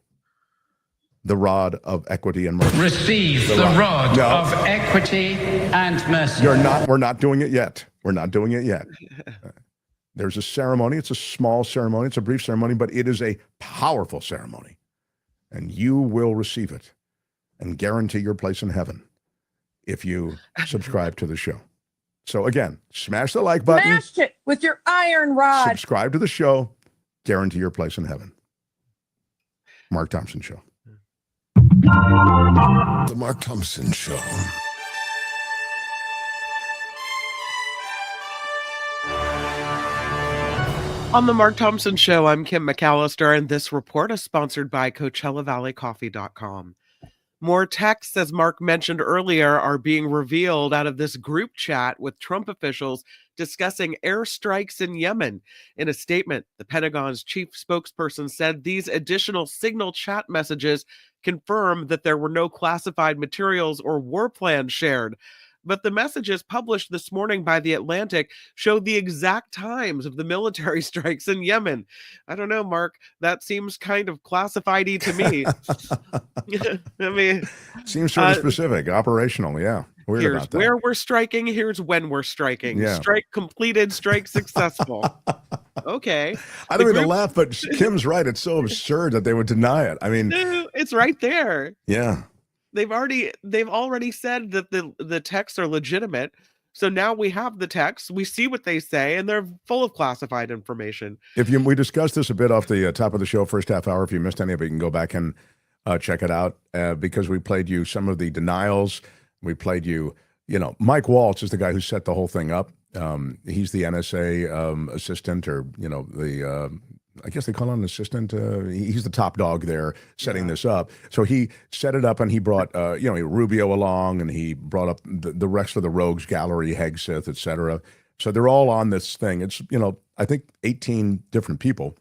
the rod of equity and mercy. Receive the rod of equity and mercy. We're not doing it yet. We're not doing it yet. There's a ceremony. It's a small ceremony. It's a brief ceremony, but it is a powerful ceremony. And you will receive it and guarantee your place in heaven if you subscribe to the show. So again, smash the like button. Smash it with your iron rod. Subscribe to the show. Guarantee your place in heaven. Mark Thompson Show. The Mark Thompson Show. On the Mark Thompson Show, I'm Kim McAllister, and this report is sponsored by CoachellaValleyCoffee.com. More texts, as Mark mentioned earlier, are being revealed out of this group chat with Trump officials discussing airstrikes in Yemen. In a statement, the Pentagon's chief spokesperson said these additional signal chat messages confirm that there were no classified materials or war plans shared. But the messages published this morning by The Atlantic show the exact times of the military strikes in Yemen. I don't know, Mark. That seems kind of classified-y to me. I mean, seems sort of specific, operational. Yeah, weird here's about that. where we're striking. Here's when we're striking. Yeah. Strike completed. Strike successful. Okay. I don't mean to laugh, but Kim's right. It's so absurd that they would deny it. I mean, it's right there. Yeah. They've already said that the texts are legitimate. So now we have the texts, we see what they say, and they're full of classified information. We discussed this a bit off the top of the show, first half hour. If you missed any of it, you can go back and check it out because we played you some of the denials. We played you, Mike Waltz is the guy who set the whole thing up. He's the NSA assistant, or I guess they call him an assistant. He's the top dog there setting this up. So he set it up, and he brought, Rubio along, and he brought up the rest of the rogues gallery, Hegseth, et cetera. So they're all on this thing. It's, I think 18 different people,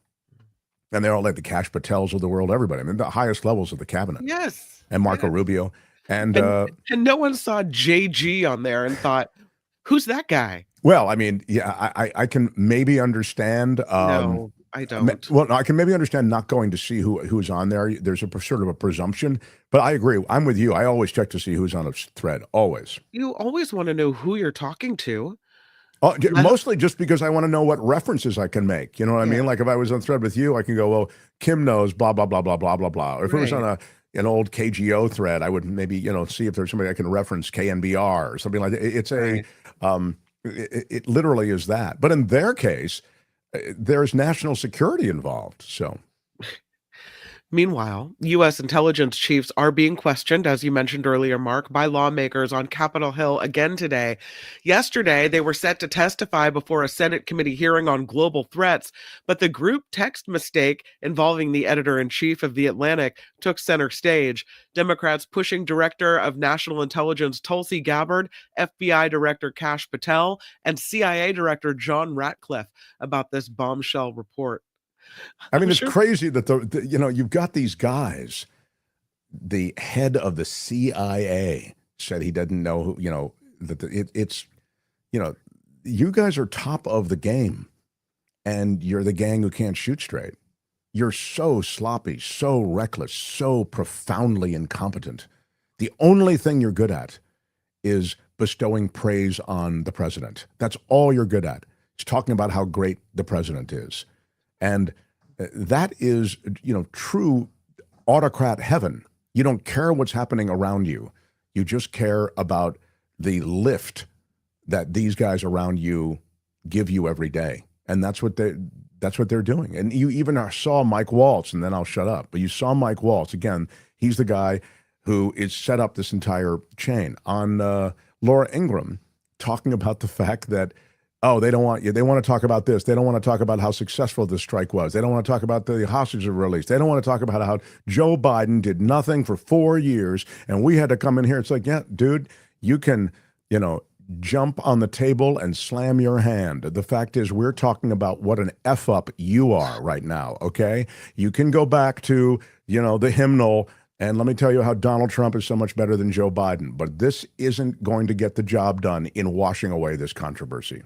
and they're all like the Kash Patels of the world, everybody. I mean, the highest levels of the cabinet. Yes. And Marco Rubio. And no one saw JG on there and thought, who's that guy? Well, I mean, yeah, I can maybe understand. No. I don't. Well, I can maybe understand not going to see who's on there. There's a sort of a presumption, but I agree. I'm with you. I always check to see who's on a thread. Always. You always want to know who you're talking to. Oh, mostly just because I want to know what references I can make. You know what I mean? Like if I was on thread with you, I can go, well, Kim knows blah, blah, blah, blah, blah, blah, blah. Or if it was on an old KGO thread, I would maybe, see if there's somebody I can reference, KNBR or something like that. It's it literally is that. But in their case, there's national security involved. So, meanwhile, U.S. intelligence chiefs are being questioned, as you mentioned earlier, Mark, by lawmakers on Capitol Hill again today. Yesterday, they were set to testify before a Senate committee hearing on global threats, but the group text mistake involving the editor-in-chief of The Atlantic took center stage. Democrats pushing Director of National Intelligence Tulsi Gabbard, FBI Director Kash Patel, and CIA Director John Ratcliffe about this bombshell report. I mean, it's crazy that you've got these guys. The head of the CIA said he doesn't know who, it's you guys are top of the game, and you're the gang who can't shoot straight. You're so sloppy, so reckless, so profoundly incompetent. The only thing you're good at is bestowing praise on the president. That's all you're good at. It's talking about how great the president is. And that is, true autocrat heaven. You don't care what's happening around you. You just care about the lift that these guys around you give you every day. And that's what they're doing. And you even saw Mike Waltz, and then I'll shut up. But you saw Mike Waltz. Again, he's the guy who is set up this entire chain on Laura Ingraham, talking about the fact that, they don't want you. They want to talk about this. They don't want to talk about how successful the strike was. They don't want to talk about the hostages released. They don't want to talk about how Joe Biden did nothing for 4 years, and we had to come in here. It's like, yeah, dude, you can, jump on the table and slam your hand. The fact is, we're talking about what an F up you are right now, okay? You can go back to, the hymnal, and let me tell you how Donald Trump is so much better than Joe Biden. But this isn't going to get the job done in washing away this controversy.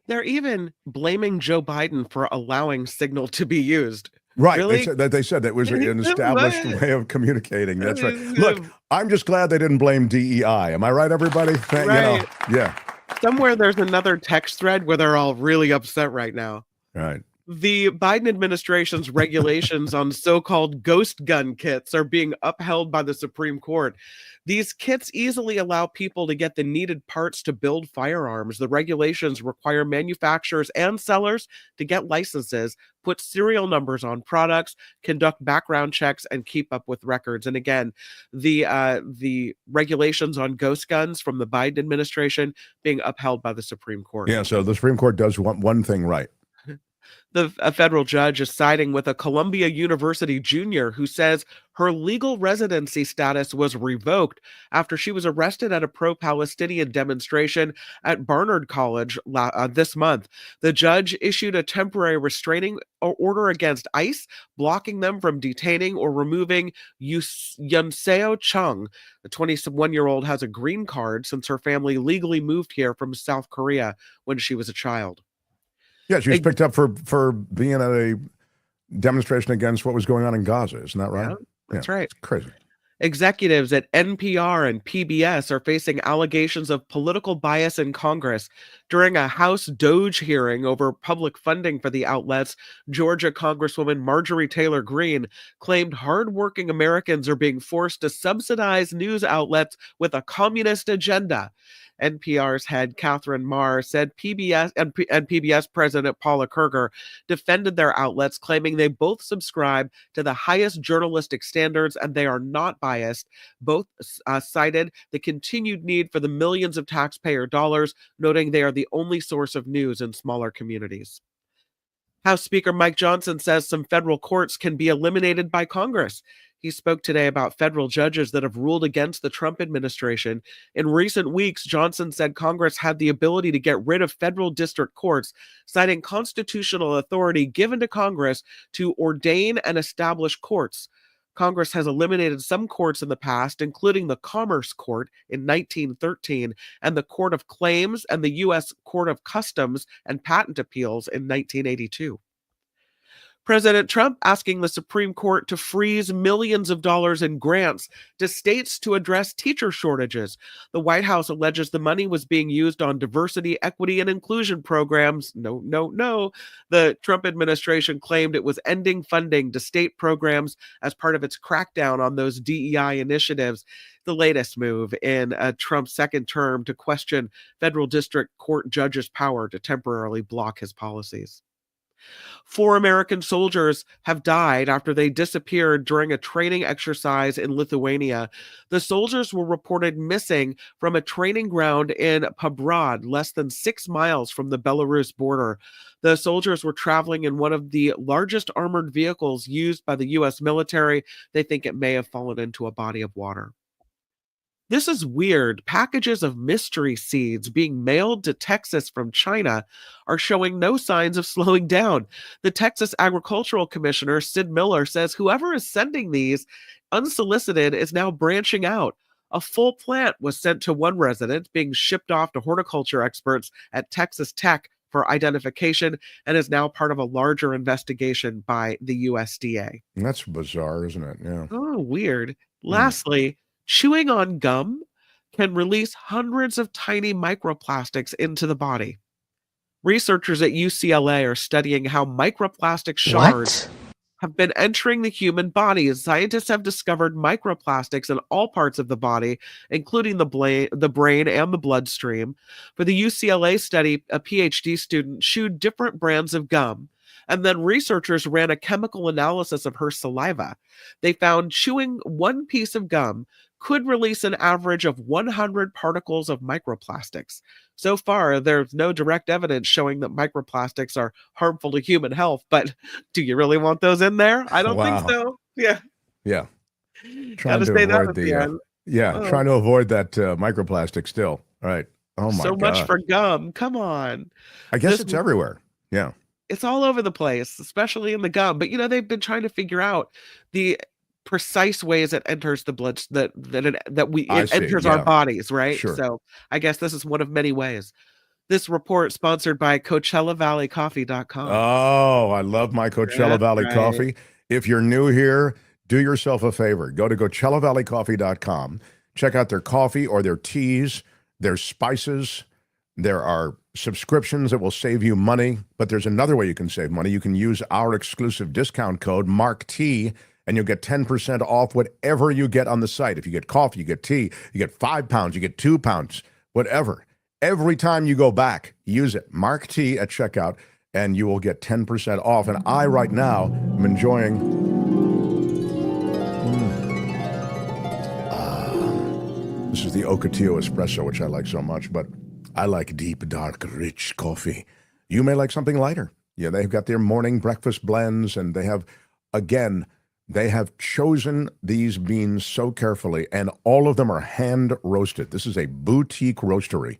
They're even blaming Joe Biden for allowing Signal to be used. Right. Really? They said that was an established way of communicating. That's right. Look, I'm just glad they didn't blame DEI. Am I right, everybody? Right. Yeah. Somewhere there's another text thread where they're all really upset right now. Right. The Biden administration's regulations on so-called ghost gun kits are being upheld by the Supreme Court. These kits easily allow people to get the needed parts to build firearms. The regulations require manufacturers and sellers to get licenses, put serial numbers on products, conduct background checks, and keep up with records. And again, the regulations on ghost guns from the Biden administration being upheld by the Supreme Court. Yeah, so the Supreme Court does one thing right. A federal judge is siding with a Columbia University junior who says her legal residency status was revoked after she was arrested at a pro-Palestinian demonstration at Barnard College this month. The judge issued a temporary restraining order against ICE, blocking them from detaining or removing Yunseo Chung. The 21-year-old has a green card since her family legally moved here from South Korea when she was a child. Yeah, she was picked up for being at a demonstration against what was going on in Gaza. Isn't that right? Yeah, that's right. It's crazy. Executives at NPR and PBS are facing allegations of political bias in Congress. During a House DOGE hearing over public funding for the outlets, Georgia Congresswoman Marjorie Taylor Greene claimed hardworking Americans are being forced to subsidize news outlets with a communist agenda. NPR's head Catherine Marr said PBS and PBS President Paula Kerger defended their outlets, claiming they both subscribe to the highest journalistic standards and they are not biased. Both cited the continued need for the millions of taxpayer dollars, noting they are the only source of news in smaller communities. House Speaker Mike Johnson says some federal courts can be eliminated by Congress. He spoke today about federal judges that have ruled against the Trump administration. In recent weeks, Johnson said Congress had the ability to get rid of federal district courts, citing constitutional authority given to Congress to ordain and establish courts. Congress has eliminated some courts in the past, including the Commerce Court in 1913 and the Court of Claims and the U.S. Court of Customs and Patent Appeals in 1982. President Trump asking the Supreme Court to freeze millions of dollars in grants to states to address teacher shortages. The White House alleges the money was being used on diversity, equity, and inclusion programs. No. The Trump administration claimed it was ending funding to state programs as part of its crackdown on those DEI initiatives. The latest move in Trump's second term to question federal district court judges' power to temporarily block his policies. 4 American soldiers have died after they disappeared during a training exercise in Lithuania. The soldiers were reported missing from a training ground in Pobrad, less than 6 miles from the Belarus border. The soldiers were traveling in one of the largest armored vehicles used by the U.S. military. They think it may have fallen into a body of water. This is weird. Packages of mystery seeds being mailed to Texas from China are showing no signs of slowing down. The Texas Agricultural Commissioner, Sid Miller, says whoever is sending these unsolicited is now branching out. A full plant was sent to one resident, being shipped off to horticulture experts at Texas Tech for identification, and is now part of a larger investigation by the USDA. That's bizarre, isn't it? Yeah. Oh, weird. Lastly, chewing on gum can release hundreds of tiny microplastics into the body. Researchers at UCLA are studying how microplastic shards have been entering the human body. Scientists have discovered microplastics in all parts of the body, including the brain and the bloodstream. For the UCLA study, a PhD student chewed different brands of gum, and then researchers ran a chemical analysis of her saliva. They found chewing one piece of gum could release an average of 100 particles of microplastics. So far, there's no direct evidence showing that microplastics are harmful to human health, but do you really want those in there? I don't think so. Yeah. Trying to avoid trying to avoid that microplastic still. All right. Oh my God. So much for gum. Come on. I guess it's everywhere. Yeah. It's all over the place, especially in the gum. But they've been trying to figure out the precise ways it enters the blood that it enters our bodies, right? Sure. So I guess this is one of many ways. This report sponsored by CoachellaValleyCoffee.com. Oh, I love my Coachella Valley coffee. If you're new here, do yourself a favor. Go to CoachellaValleyCoffee.com. Check out their coffee or their teas, their spices. There are subscriptions that will save you money. But there's another way you can save money. You can use our exclusive discount code MARKT, and you'll get 10% off whatever you get on the site. If you get coffee, you get tea, you get 5 pounds, you get 2 pounds, whatever. Every time you go back, use it, MARKT at checkout, and you will get 10% off. And I, right now, am enjoying this is the Ocotillo Espresso, which I like so much, but I like deep, dark, rich coffee. You may like something lighter. Yeah, they've got their morning breakfast blends, and they have, again, they have chosen these beans so carefully, and all of them are hand roasted. This is a boutique roastery.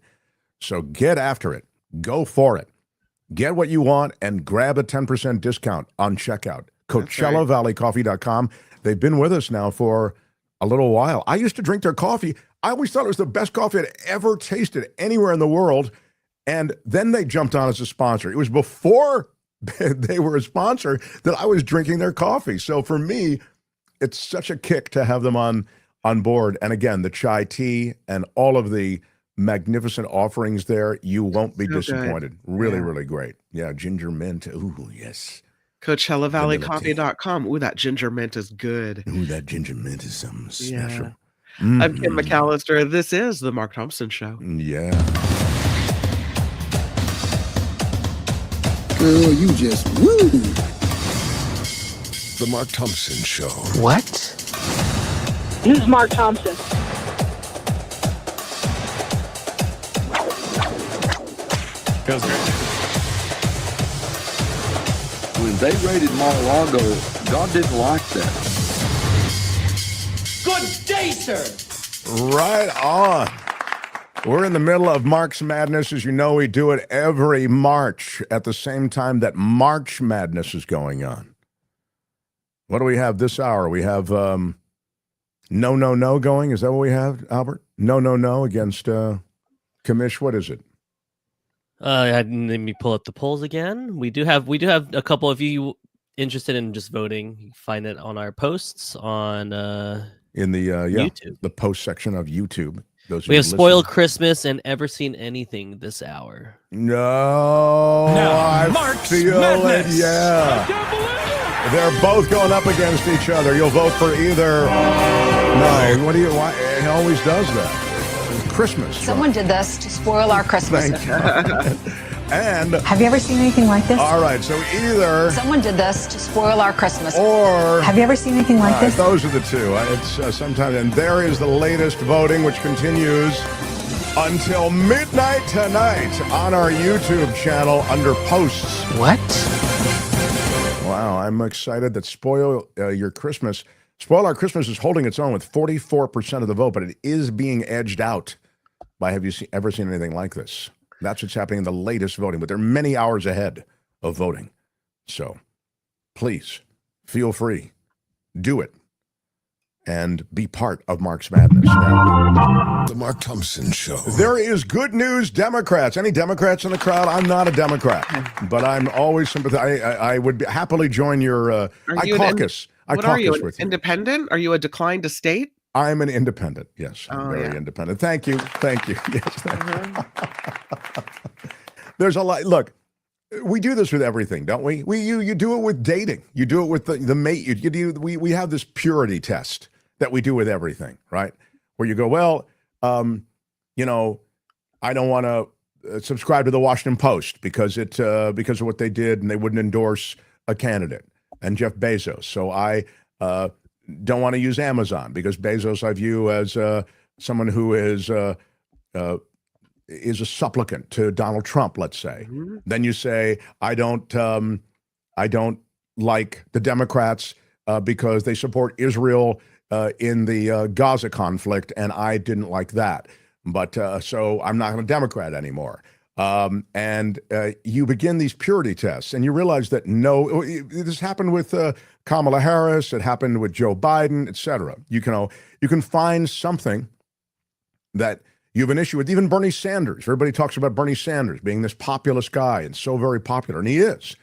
So get after it. Go for it. Get what you want and grab a 10% discount on checkout. CoachellaValleyCoffee.com. They've been with us now for a little while. I used to drink their coffee. I always thought it was the best coffee I'd ever tasted anywhere in the world. And then they jumped on as a sponsor. It was before they were a sponsor that I was drinking their coffee. So for me, it's such a kick to have them on board. And again, the chai tea and all of the magnificent offerings there, you won't be disappointed. Really, really great. Yeah, ginger mint. Ooh, yes. CoachellaValleyCoffee.com. Ooh, that ginger mint is good. Ooh, that ginger mint is something special. Yeah. I'm Kim McAllister. This is the Mark Thompson Show. Yeah. Girl, you just woo. The Mark Thompson Show. What? This is Mark Thompson. Feels great. When they raided Mar-a-Lago, God didn't like that. Good day, sir. Right on. We're in the middle of Mark's Madness. As you know, we do it every March at the same time that March Madness is going on. What do we have this hour? We have No, No, No going. Is that what we have, Albert? No, No, No against Kamish. What is it? Let me pull up the polls again. We do have a couple of you interested in just voting. You can find it on our posts on in the YouTube, the post section of YouTube. We have Spoiled Christmas and Ever Seen Anything this hour. No, I Mark's feel Madness. it. Yeah, they're both going up against each other. You'll vote for either. No, what do you? Why? It always does that. It's Christmas. Someone did this to spoil our Christmas. Thank you. And Have you ever seen anything like this? all right, so either Someone did this to spoil our Christmas. or. Have you ever seen anything like All right, this? those are the two. It's sometimes, and there is the latest voting, which continues until midnight tonight on our YouTube channel under posts. What? Wow, I'm excited that Spoil Our Christmas is holding its own with 44% of the vote, but it is being edged out by Have You Ever Seen Anything Like This? That's what's happening in the latest voting, but they're many hours ahead of voting. So please feel free, do it, and be part of Mark's Madness. Now, The Mark Thompson Show. there is good news, Democrats. Any Democrats in the crowd? I'm not a Democrat, but I'm always sympathetic. I would happily join your. I caucus. What are you? Caucus with you. Independent? Are you a declined estate? I'm an independent. Yes, I'm very independent. Thank you. Thank you. Yes. Thank you. There's a lot. Look, we do this with everything, don't we? You do it with dating. You do it with the mate. You do. We have this purity test that we do with everything, right? Where you go, well, I don't want to subscribe to the Washington Post because of what they did, and they wouldn't endorse a candidate, and Jeff Bezos. So I don't want to use Amazon because Bezos I view as someone who is a supplicant to Donald Trump, let's say. Mm-hmm. Then you say, I don't like the Democrats because they support Israel in the Gaza conflict, and I didn't like that. But so I'm not a Democrat anymore. And you begin these purity tests, and you realize that this happened with Kamala Harris, it happened with Joe Biden, et cetera. You can find something that you have an issue with. Even Bernie Sanders. Everybody talks about Bernie Sanders being this populist guy and so very popular, and he is.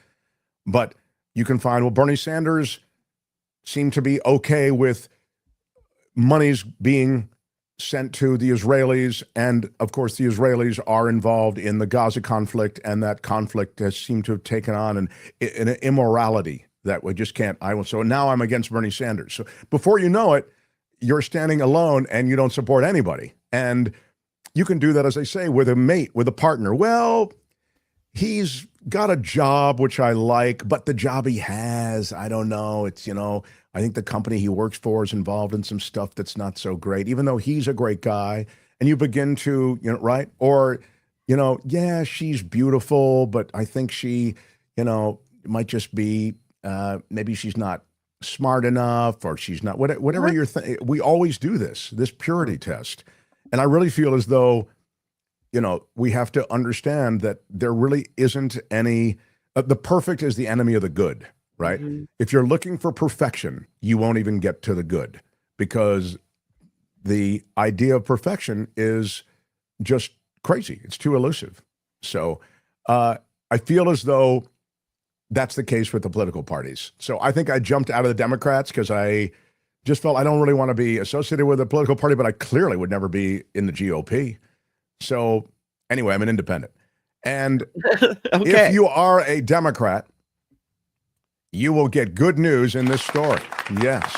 But you can find, well, Bernie Sanders seemed to be okay with monies being sent to the Israelis. And of course, the Israelis are involved in the Gaza conflict, and that conflict has seemed to have taken on an immorality that we just can't. So now I'm against Bernie Sanders. So before you know it, you're standing alone and you don't support anybody. And you can do that, as I say, with a mate, with a partner. Well, he's got a job, which I like, but the job he has, I don't know. It's, I think the company he works for is involved in some stuff that's not so great, even though he's a great guy. And you begin to, right? Or, yeah, she's beautiful, but I think she, might just be, maybe she's not smart enough, or she's not, whatever you're we always do this purity test. And I really feel as though, we have to understand that there really isn't any, the perfect is the enemy of the good, right? Mm-hmm. If you're looking for perfection, you won't even get to the good, because the idea of perfection is just crazy. It's too elusive. So I feel as though that's the case with the political parties. So I think I jumped out of the Democrats because I just felt I don't really want to be associated with a political party, but I clearly would never be in the GOP. So anyway, I'm an independent. And Okay. if you are a Democrat, you will get good news in this story. Yes.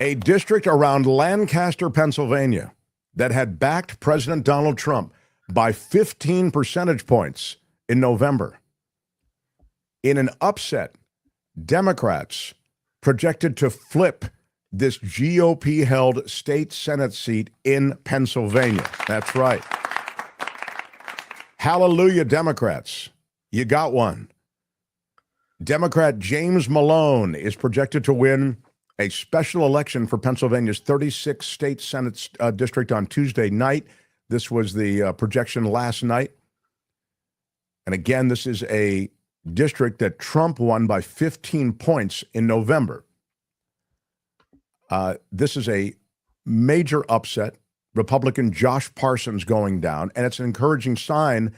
A district around Lancaster, Pennsylvania, that had backed President Donald Trump by 15 percentage points in November. In an upset, Democrats projected to flip this GOP-held state Senate seat in Pennsylvania. That's right. Hallelujah, Democrats. You got one. Democrat James Malone is projected to win a special election for Pennsylvania's 36th state Senate district on Tuesday night. This was the projection last night. And again, this is a district that Trump won by 15 points in November. This is a major upset. Republican Josh Parsons going down, and it's an encouraging sign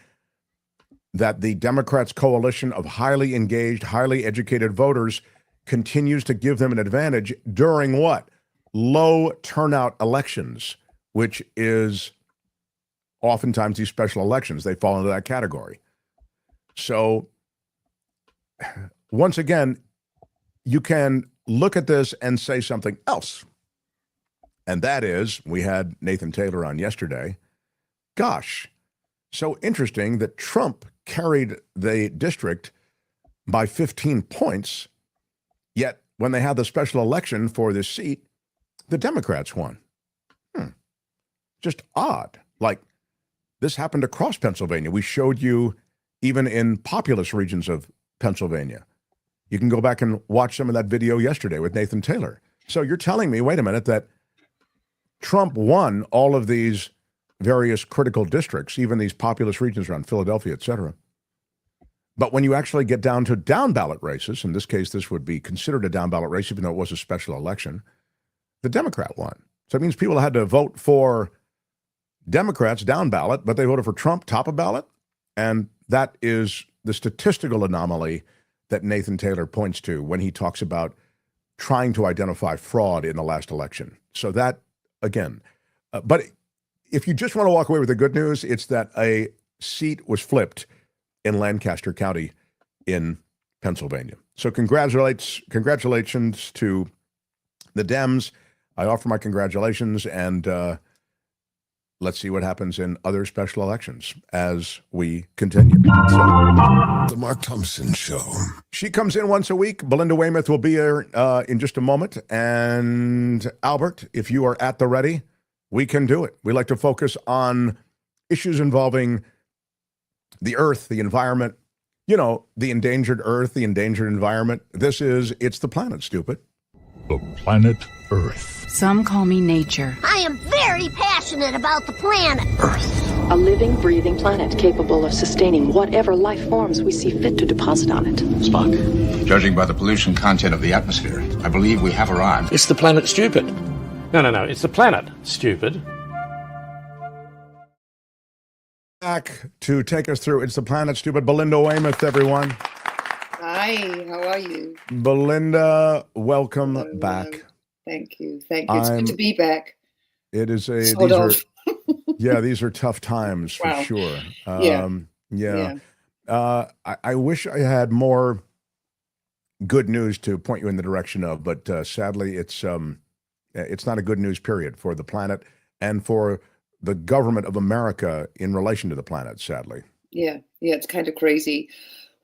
that the Democrats' coalition of highly engaged, highly educated voters continues to give them an advantage during what? Low turnout elections, which is oftentimes these special elections. They fall into that category. So once again, you can look at this and say something else. And that is, we had Nathan Taylor on yesterday. Gosh, so interesting that Trump carried the district by 15 points, yet when they had the special election for this seat, the Democrats won. Just odd. Like, this happened across Pennsylvania. We showed you even in populous regions of Pennsylvania. You can go back and watch some of that video yesterday with Nathan Taylor. So you're telling me, wait a minute, that Trump won all of these various critical districts, even these populous regions around Philadelphia, et cetera. But when you actually get down to down ballot races, in this case, this would be considered a down ballot race, even though it was a special election, the Democrat won. So it means people had to vote for Democrats down ballot, but they voted for Trump top of ballot. And that is the statistical anomaly that Nathan Taylor points to when he talks about trying to identify fraud in the last election. So that, again, but if you just want to walk away with the good news, it's that a seat was flipped in Lancaster County in Pennsylvania. So congratulations to the Dems. I offer my congratulations, and let's see what happens in other special elections as we continue. So, The Mark Thompson Show. She comes in once a week. Belinda Waymouth will be here in just a moment. And Albert, if you are at the ready, we can do it. We like to focus on issues involving the earth, the environment, the endangered earth, the endangered environment. It's the planet, stupid. The planet Earth. Some call me nature. I am very passionate about the planet. A living, breathing planet capable of sustaining whatever life forms we see fit to deposit on it. Spock, judging by the pollution content of the atmosphere, I believe we have arrived. It's the planet, stupid. No. It's the planet, stupid. Back to take us through It's the Planet, Stupid. Belinda Waymouth, everyone. Hi, how are you? Belinda, welcome back. Thank you. It's good to be back. It is a Sort of. these are tough times for Wow. sure. Yeah. I wish I had more good news to point you in the direction of, but sadly, it's not a good news period for the planet and for the government of America in relation to the planet. Sadly. Yeah, it's kind of crazy.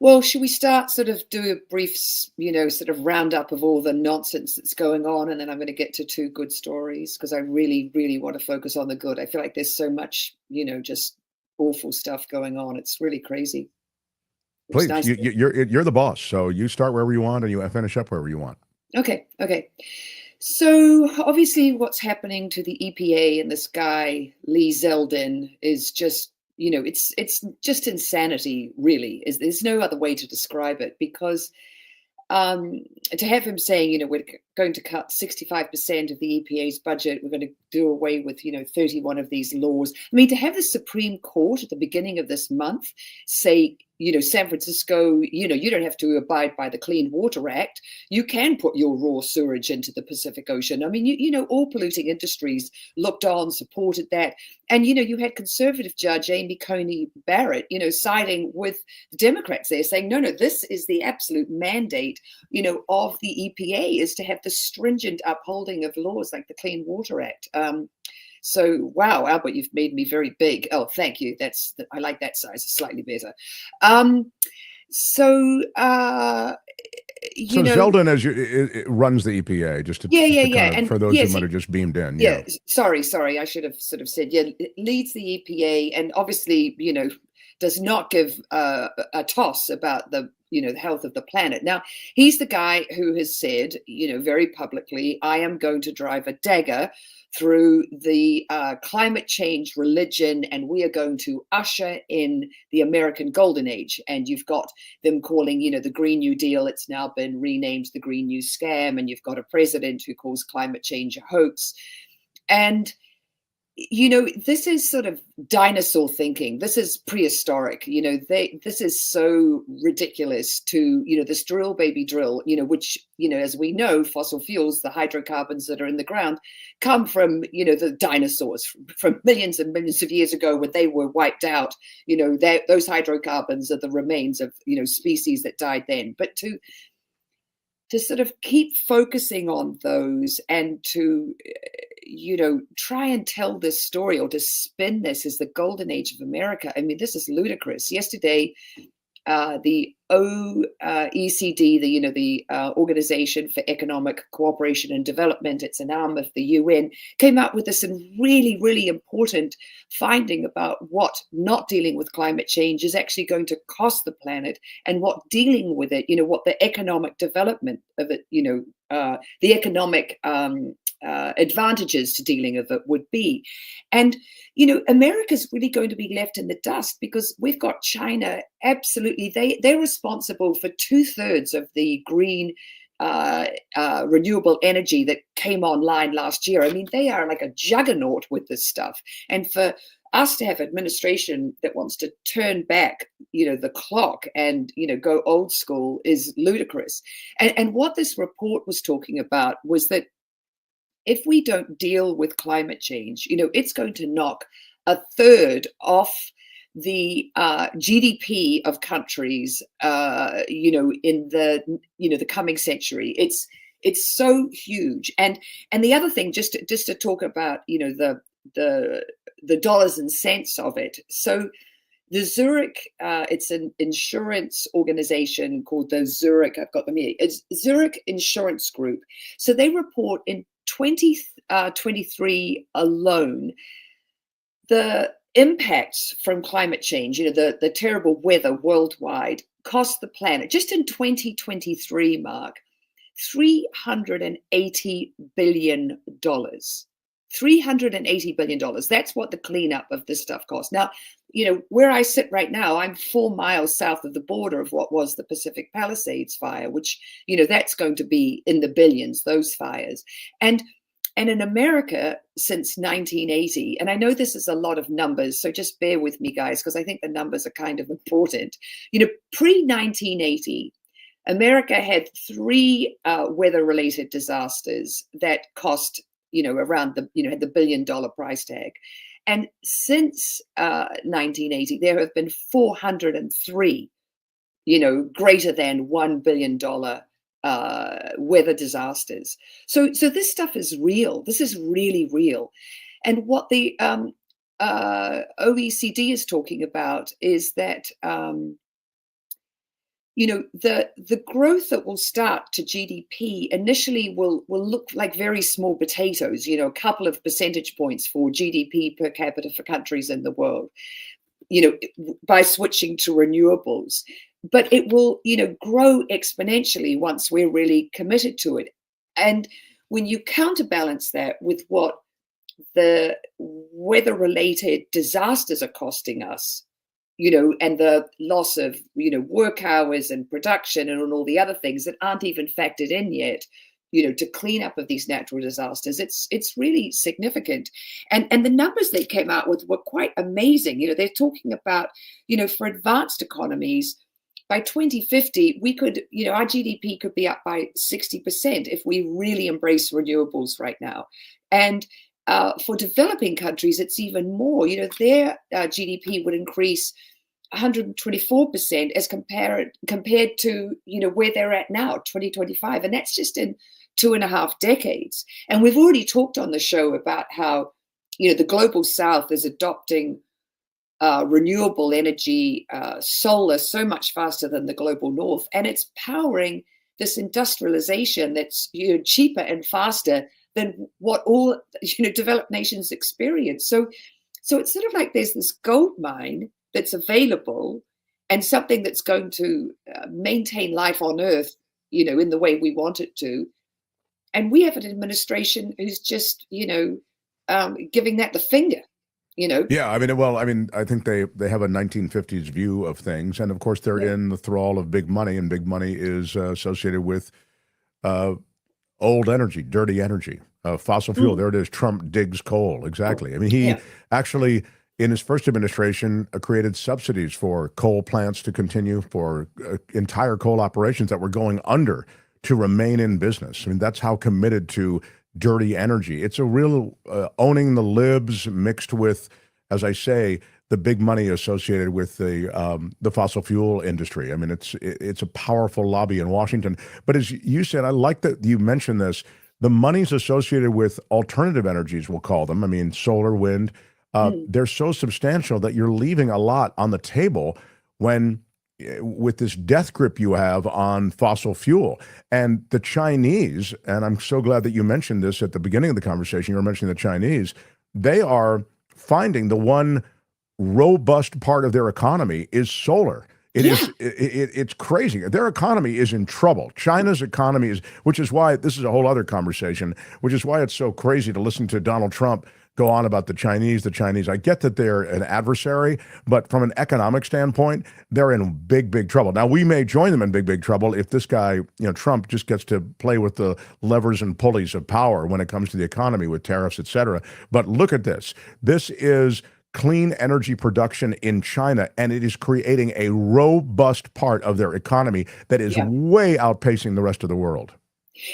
Well, should we start sort of do a brief, sort of roundup of all the nonsense that's going on, and then I'm going to get to two good stories because I really, really want to focus on the good. I feel like there's so much, just awful stuff going on. It's really crazy. Please, you're the boss, so you start wherever you want and you finish up wherever you want. Okay. So obviously, what's happening to the EPA and this guy Lee Zeldin is just. It's just insanity, really. There's no other way to describe it, because to have him saying, we're going to cut 65% of the EPA's budget, we're going to do away with, 31 of these laws. I mean, to have the Supreme Court at the beginning of this month say, San Francisco, you don't have to abide by the Clean Water Act. You can put your raw sewage into the Pacific Ocean. I mean, all polluting industries looked on, supported that. And, you had conservative judge Amy Coney Barrett, siding with the Democrats there, saying, no, this is the absolute mandate, of the EPA, is to have the stringent upholding of laws like the Clean Water Act. So, wow, Albert, you've made me very big. Oh, thank you. I like that size. It's slightly better. So Zeldin runs the EPA, just to and for those who might have just beamed in. Yeah. Sorry. I should have sort of said, it leads the EPA, and obviously, does not give a toss about the health of the planet. Now, he's the guy who has said, very publicly, I am going to drive a dagger through the climate change religion, and we are going to usher in the American Golden Age. And you've got them calling, the Green New Deal, it's now been renamed the Green New Scam, and you've got a president who calls climate change a hoax. And this is sort of dinosaur thinking. This is prehistoric. This is so ridiculous to, this drill, baby drill, which, as we know, fossil fuels, the hydrocarbons that are in the ground, come from, the dinosaurs from millions and millions of years ago when they were wiped out. Those hydrocarbons are the remains of, species that died then. But to sort of keep focusing on those and to, try and tell this story or to spin this as the golden age of America. I mean, this is ludicrous. Yesterday, the OECD, the Organization for Economic Cooperation and Development, it's an arm of the UN, came out with this really, really important finding about what not dealing with climate change is actually going to cost the planet, and what dealing with it, what the economic development of it, the economic advantages to dealing with it would be. And, America's really going to be left in the dust because we've got China. Absolutely. They're responsible for 2/3 of the green renewable energy that came online last year. I mean, they are like a juggernaut with this stuff. And for us to have administration that wants to turn back, the clock and, go old school is ludicrous. And what this report was talking about was that if we don't deal with climate change, it's going to knock 1/3 off the GDP of countries, in the coming century. It's so huge. And the other thing, just to talk about, the dollars and cents of it. So the Zurich, it's an insurance organization called the Zurich, I've got them here, it's Zurich Insurance Group. So they report in 2023 alone, the impacts from climate change, the terrible weather worldwide, cost the planet, just in 2023, Mark, $380 billion. $380 billion. That's what the cleanup of this stuff costs. Now, where I sit right now, I'm 4 miles south of the border of what was the Pacific Palisades fire, which, that's going to be in the billions, those fires. And in America, since 1980, and I know this is a lot of numbers, so just bear with me, guys, because I think the numbers are kind of important. Pre-1980, America had 3 weather-related disasters that cost around the, had the $1 billion price tag. And since 1980, there have been 403, greater than $1 billion weather disasters. So this stuff is real. This is really real. And what the OECD is talking about is that, the growth that will start to GDP initially will look like very small potatoes, a couple of percentage points for GDP per capita for countries in the world, by switching to renewables. But it will, grow exponentially once we're really committed to it. And when you counterbalance that with what the weather-related disasters are costing us, and the loss of, work hours and production and all the other things that aren't even factored in yet, to clean up of these natural disasters, it's really significant. And the numbers they came out with were quite amazing. They're talking about, for advanced economies, by 2050, we could, our GDP could be up by 60% if we really embrace renewables right now. And for developing countries, it's even more. Their GDP would increase 124% as compared to, where they're at now, 2025. And that's just in 2.5 decades. And we've already talked on the show about how, the global south is adopting renewable energy, solar, so much faster than the global north. And it's powering this industrialization that's, cheaper and faster than what all, developed nations experience. So it's sort of like there's this gold mine that's available and something that's going to maintain life on Earth, in the way we want it to. And we have an administration who's just, giving that the finger. Yeah, I think they have a 1950s view of things, and of course they're in the thrall of big money, and big money is associated with old energy, dirty energy, fossil fuel. There it is. Trump digs coal. Exactly. He actually, in his first administration, created subsidies for coal plants to continue, for entire coal operations that were going under to remain in business. That's how committed to dirty energy. It's a real owning the libs mixed with, as I say, the big money associated with the fossil fuel industry. It's a powerful lobby in Washington. But as you said, I like that you mentioned this, the monies associated with alternative energies, we'll call them, solar, wind, they're so substantial that you're leaving a lot on the table with this death grip you have on fossil fuel. And the Chinese, and I'm so glad that you mentioned this at the beginning of the conversation, you were mentioning the Chinese, they are finding the one robust part of their economy is solar. It's crazy. Their economy is in trouble. China's economy is, which is why this is a whole other conversation, which is why it's so crazy to listen to Donald Trump go on about the Chinese. I get that they're an adversary, but from an economic standpoint, they're in big, big trouble. Now, we may join them in big, big trouble if this guy, Trump, just gets to play with the levers and pulleys of power when it comes to the economy with tariffs, et cetera. But look at this. This is clean energy production in China, and it is creating a robust part of their economy that is way outpacing the rest of the world.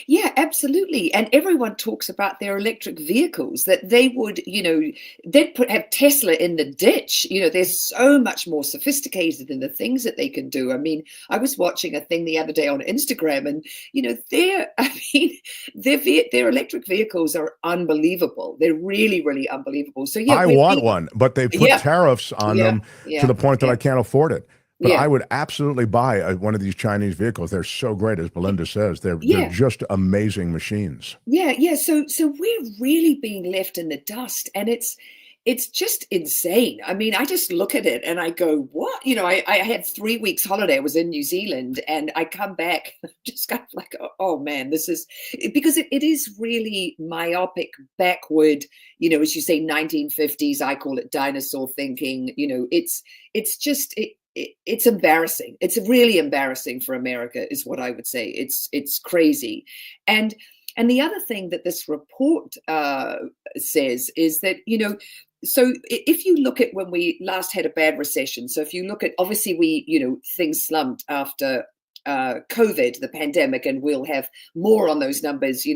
Yeah, absolutely. And everyone talks about their electric vehicles, that they would, they'd have Tesla in the ditch. They're so much more sophisticated in the things that they can do. I was watching a thing the other day on Instagram, and, their electric vehicles are unbelievable. They're really, really unbelievable. So, yeah. I want one, but they put tariffs on them to the point that I can't afford it. But I would absolutely buy one of these Chinese vehicles. They're so great, as Belinda says. They're just amazing machines. Yeah. So we're really being left in the dust, and it's just insane. I just look at it and I go, what? I had 3 weeks holiday. I was in New Zealand, and I come back just kind of like, oh man, this is, because it is really myopic, backward, as you say, 1950s, I call it dinosaur thinking. It's just, it's embarrassing. It's really embarrassing for America, is what I would say. It's crazy. And the other thing that this report says is that, so if you look at when we last had a bad recession, so if you look at, obviously things slumped after COVID, the pandemic, and we'll have more on those numbers,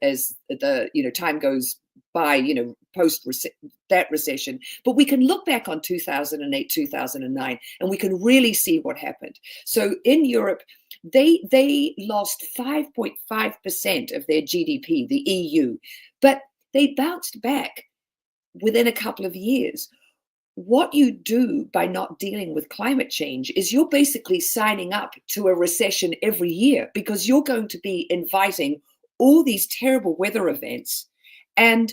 as the time goes by, post that recession. But we can look back on 2008, 2009, and we can really see what happened. So in Europe, they lost 5.5% of their GDP, the EU, but they bounced back within a couple of years. What you do by not dealing with climate change is you're basically signing up to a recession every year, because you're going to be inviting all these terrible weather events, and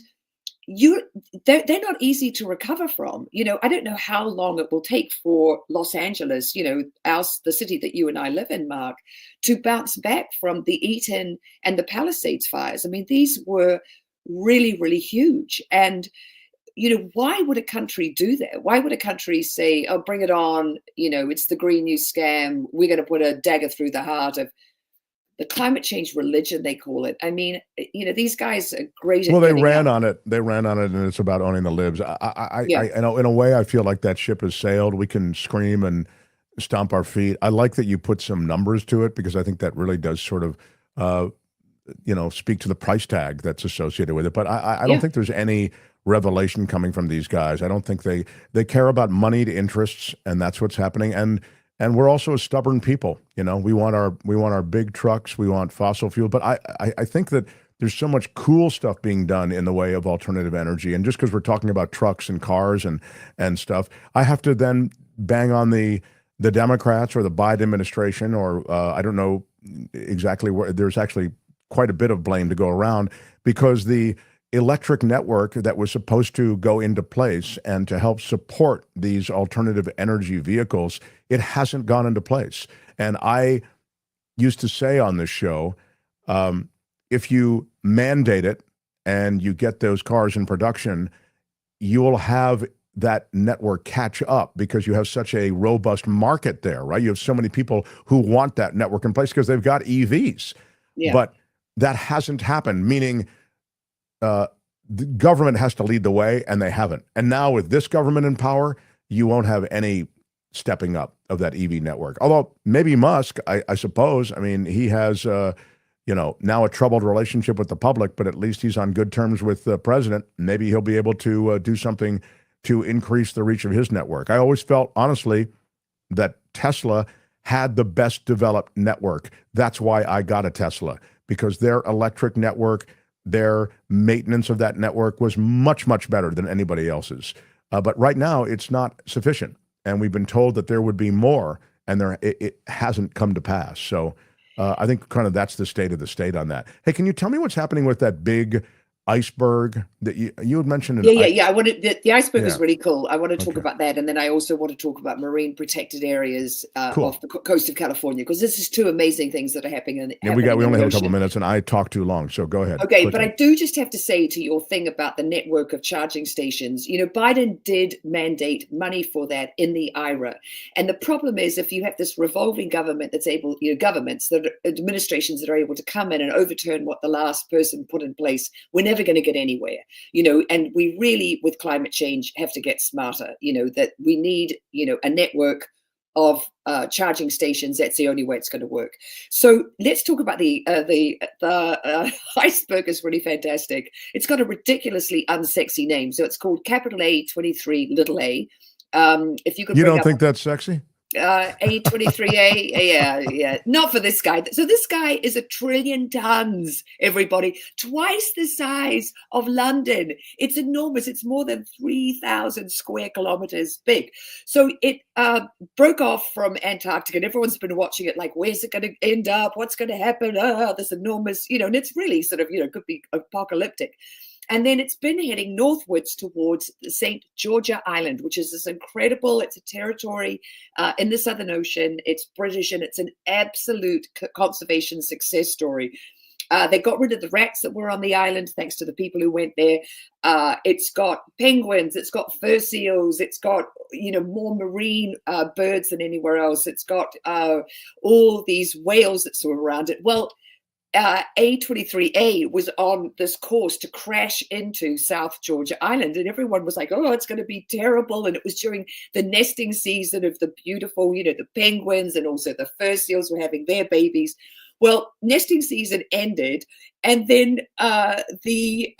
they're not easy to recover from. I don't know how long it will take for Los Angeles, the city that you and I live in, Mark, to bounce back from the Eaton and the Palisades fires. I mean, these were really, really huge. And why would a country do that? Why would a country say, oh, bring it on, it's the Green New Scam, we're going to put a dagger through the heart of the climate change religion, they call it. I mean, these guys are great. Well, they ran on it. They ran on it, and it's about owning the libs. I in a way, I feel like that ship has sailed. We can scream and stomp our feet. I like that you put some numbers to it, because I think that really does sort of, speak to the price tag that's associated with it. But I don't think there's any revelation coming from these guys. I don't think they care about moneyed interests, and that's what's happening. And we're also a stubborn people. We want our big trucks. We want fossil fuel. But I think that there's so much cool stuff being done in the way of alternative energy. And just because we're talking about trucks and cars and stuff, I have to then bang on the Democrats or the Biden administration, or I don't know exactly where. There's actually quite a bit of blame to go around, because the electric network that was supposed to go into place and to help support these alternative energy vehicles, it hasn't gone into place. And I used to say on this show, if you mandate it and you get those cars in production, you will have that network catch up, because you have such a robust market there, right? You have so many people who want that network in place because they've got EVs. Yeah. But that hasn't happened, meaning the government has to lead the way, and they haven't. And now with this government in power, you won't have any stepping up of that EV network. Although maybe Musk, I suppose, I mean, he has, now a troubled relationship with the public, but at least he's on good terms with the president. Maybe he'll be able to do something to increase the reach of his network. I always felt, honestly, that Tesla had the best developed network. That's why I got a Tesla, because their electric network, their maintenance of that network was much, much better than anybody else's. But right now, it's not sufficient. And we've been told that there would be more, and it hasn't come to pass. So I think kind of that's the state of the state on that. Hey, can you tell me what's happening with that big iceberg that you had mentioned? I wanted the iceberg is really cool. I want to talk about that, and then I also want to talk about marine protected areas off the coast of California, because this is two amazing things that are happening. We only have a couple of minutes, and I talked too long, so go ahead. Okay, but I do just have to say to your thing about the network of charging stations. Biden did mandate money for that in the IRA, and the problem is, if you have this revolving government that's able, administrations that are able to come in and overturn what the last person put in place, we're never going to get anywhere, and we really, with climate change, have to get smarter, that we need, a network of charging stations. That's the only way it's going to work. So let's talk about the iceberg. Is really fantastic. It's got a ridiculously unsexy name. So it's called capital A23 little a. If you could, don't think that's sexy? A23A, yeah, not for this guy. So this guy is 1 trillion tons, everybody, twice the size of London. It's enormous. It's more than 3,000 square kilometers big. So it broke off from Antarctica, and everyone's been watching it like, where's it going to end up? What's going to happen? This enormous, and it's really sort of, could be apocalyptic. And then it's been heading northwards towards St. Georgia Island, which is this incredible, it's a territory in the Southern Ocean. It's British, and it's an absolute conservation success story. They got rid of the rats that were on the island, thanks to the people who went there. It's got penguins, it's got fur seals, it's got, more marine birds than anywhere else. It's got all these whales that swim around it. Well, A23A was on this course to crash into South Georgia Island, and everyone was like, oh, it's going to be terrible. And it was during the nesting season of the beautiful, the penguins, and also the fur seals were having their babies. Well, nesting season ended, and then the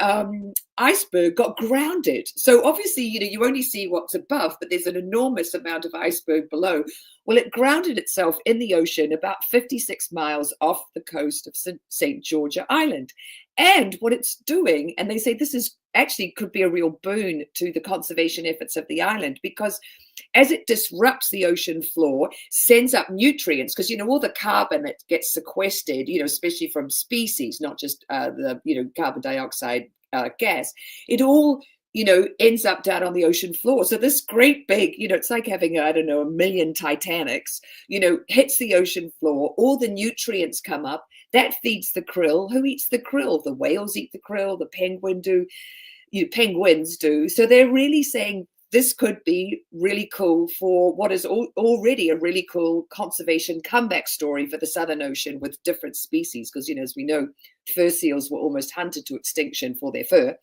iceberg got grounded. So obviously, you only see what's above, but there's an enormous amount of iceberg below. Well, it grounded itself in the ocean about 56 miles off the coast of St. Georgia Island. And what it's doing, and they say this is actually could be a real boon to the conservation efforts of the island, because as it disrupts the ocean floor, sends up nutrients, because all the carbon that gets sequestered, especially from species, not just the carbon dioxide gas, it all ends up down on the ocean floor. So this great big, it's like having, I don't know, 1 million Titanics, hits the ocean floor, all the nutrients come up, that feeds the krill. Who eats the krill? The whales eat the krill, the penguins do. So they're really saying this could be really cool for what is already a really cool conservation comeback story for the Southern Ocean with different species, because, as we know, fur seals were almost hunted to extinction for their fur.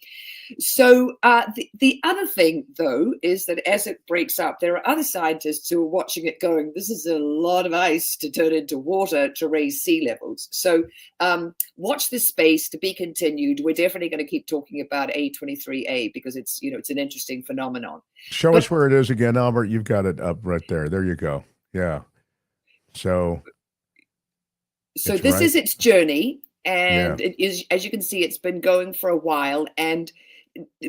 So the other thing, though, is that as it breaks up, there are other scientists who are watching it going, this is a lot of ice to turn into water to raise sea levels. So watch this space, to be continued. We're definitely going to keep talking about A23A because it's, it's an interesting phenomenon. Show us where it is again, Albert. You've got it up right there. There you go. Yeah. So this is its journey. And it is, as you can see, it's been going for a while. And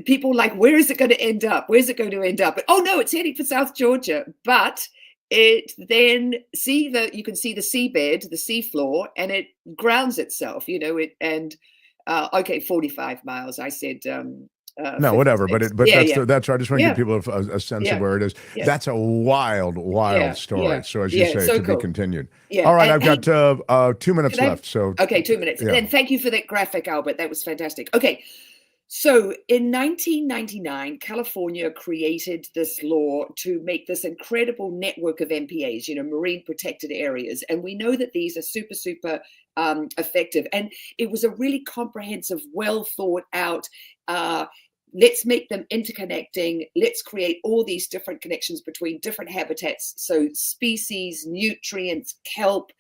people are like, where is it going to end up? Where's it going to end up? But, oh, no, it's heading for South Georgia. But it then you can see the seabed, the seafloor, and it grounds itself, okay, 45 miles. I said, no, whatever, but that's right. I just want to give people a sense of where it is. Yeah. That's a wild story. Yeah. So as you say, so to cool. be continued. Yeah. All right, I've got 2 minutes left. So okay, 2 minutes. Yeah. And thank you for that graphic, Albert. That was fantastic. Okay. So in 1999, California created this law to make this incredible network of MPAs, marine protected areas. And we know that these are super effective. And it was a really comprehensive, well thought out, let's make them interconnecting. Let's create all these different connections between different habitats. So species, nutrients, kelp,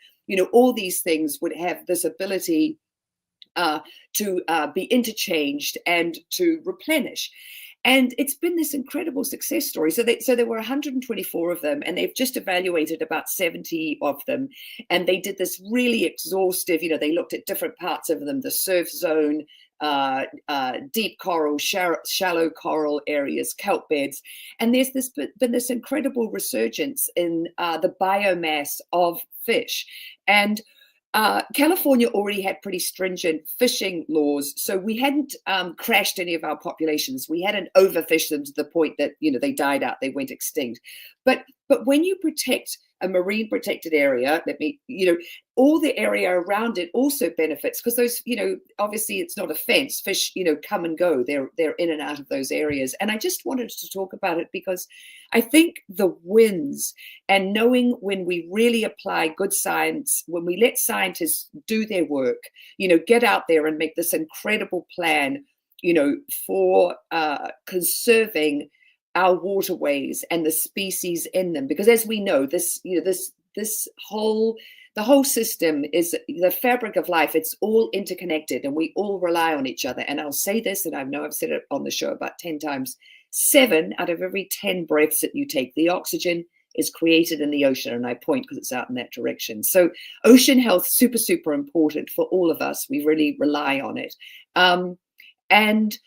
all these things would have this ability to be interchanged and to replenish. And it's been this incredible success story. So there were 124 of them, and they've just evaluated about 70 of them. And they did this really exhaustive, they looked at different parts of them, the surf zone, deep coral, shallow coral areas, kelp beds. And there's been this incredible resurgence in the biomass of fish. And California already had pretty stringent fishing laws, so we hadn't crashed any of our populations. We hadn't overfished them to the point that they died out, they went extinct. But when you protect a marine protected area, all the area around it also benefits, because those, obviously it's not a fence. Fish, come and go. They're in and out of those areas. And I just wanted to talk about it because I think the wins and knowing when we really apply good science, when we let scientists do their work, get out there and make this incredible plan, for conserving our waterways and the species in them. Because as we know, the whole system is the fabric of life. It's all interconnected and we all rely on each other. And I'll say this, and I know I've said it on the show about 10 times, 7 out of every 10 breaths that you take, the oxygen is created in the ocean. And I point because it's out in that direction. So ocean health, super important for all of us. We really rely on it. And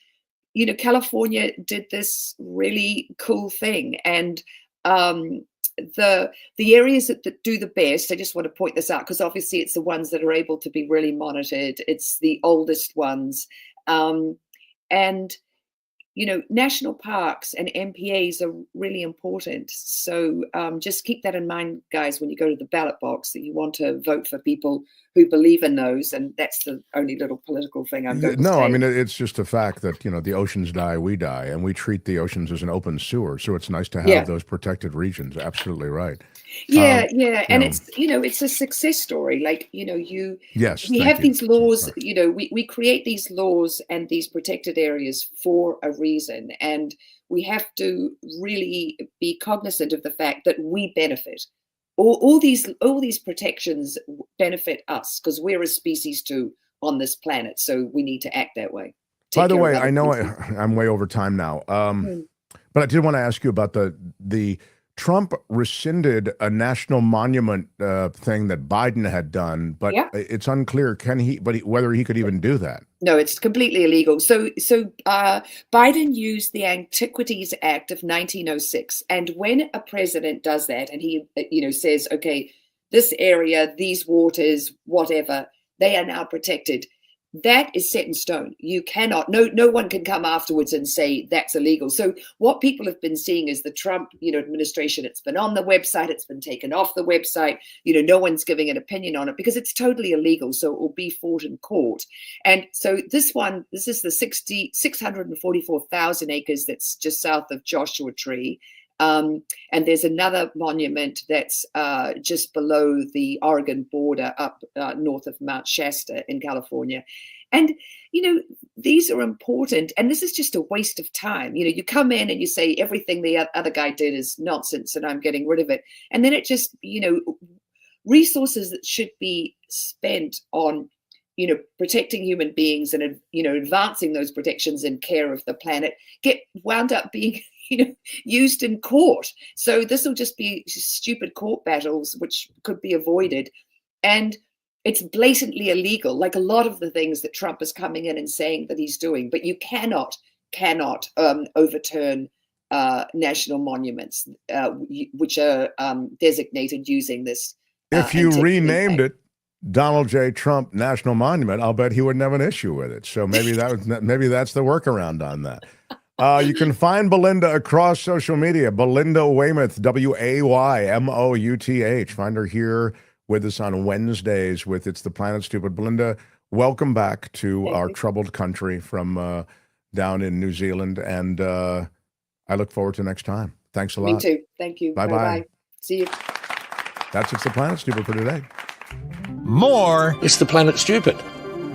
California did this really cool thing. And the areas that do the best, I just want to point this out because obviously it's the ones that are able to be really monitored. It's the oldest ones. And national parks and MPAs are really important. So just keep that in mind, guys, when you go to the ballot box, that you want to vote for people who believe in those. And that's the only little political thing I'm going to say. No, I mean, it's just a fact that, the oceans die, we die, and we treat the oceans as an open sewer. So it's nice to have those protected regions. Absolutely right. Yeah, and it's it's a success story. Like we have these laws. We create these laws and these protected areas for a reason, and we have to really be cognizant of the fact that we benefit. All these protections benefit us because we're a species too on this planet. So we need to act that way. By the way, I know I'm way over time now, but I did want to ask you about the Trump rescinded a national monument thing that Biden had done, but it's unclear whether he could even do that. No, it's completely illegal. So Biden used the Antiquities Act of 1906, and when a president does that, and he says, okay, this area, these waters, whatever, they are now protected. That is set in stone. You cannot, no one can come afterwards and say that's illegal. So what people have been seeing is the Trump, administration, it's been on the website, it's been taken off the website, no one's giving an opinion on it because it's totally illegal. So it will be fought in court. And so this is the 644,000 acres that's just south of Joshua Tree. And there's another monument that's just below the Oregon border up north of Mount Shasta in California. And, these are important. And this is just a waste of time. You come in and you say everything the other guy did is nonsense and I'm getting rid of it. And then it just, resources that should be spent on, protecting human beings and, advancing those protections and care of the planet get wound up being used in court. So this will just be stupid court battles, which could be avoided. And it's blatantly illegal, like a lot of the things that Trump is coming in and saying that he's doing. But you cannot overturn national monuments, which are designated using this. If you renamed it Donald J. Trump National Monument, I'll bet he wouldn't have an issue with it. So maybe that's the workaround on that. You can find Belinda across social media. Belinda Waymouth, Waymouth. Find her here with us on Wednesdays with It's the Planet Stupid. Belinda, welcome back to our troubled country from down in New Zealand. And I look forward to next time. Thanks a lot. Me too. Thank you. Bye-bye. See you. That's It's the Planet Stupid for today. More It's the Planet Stupid.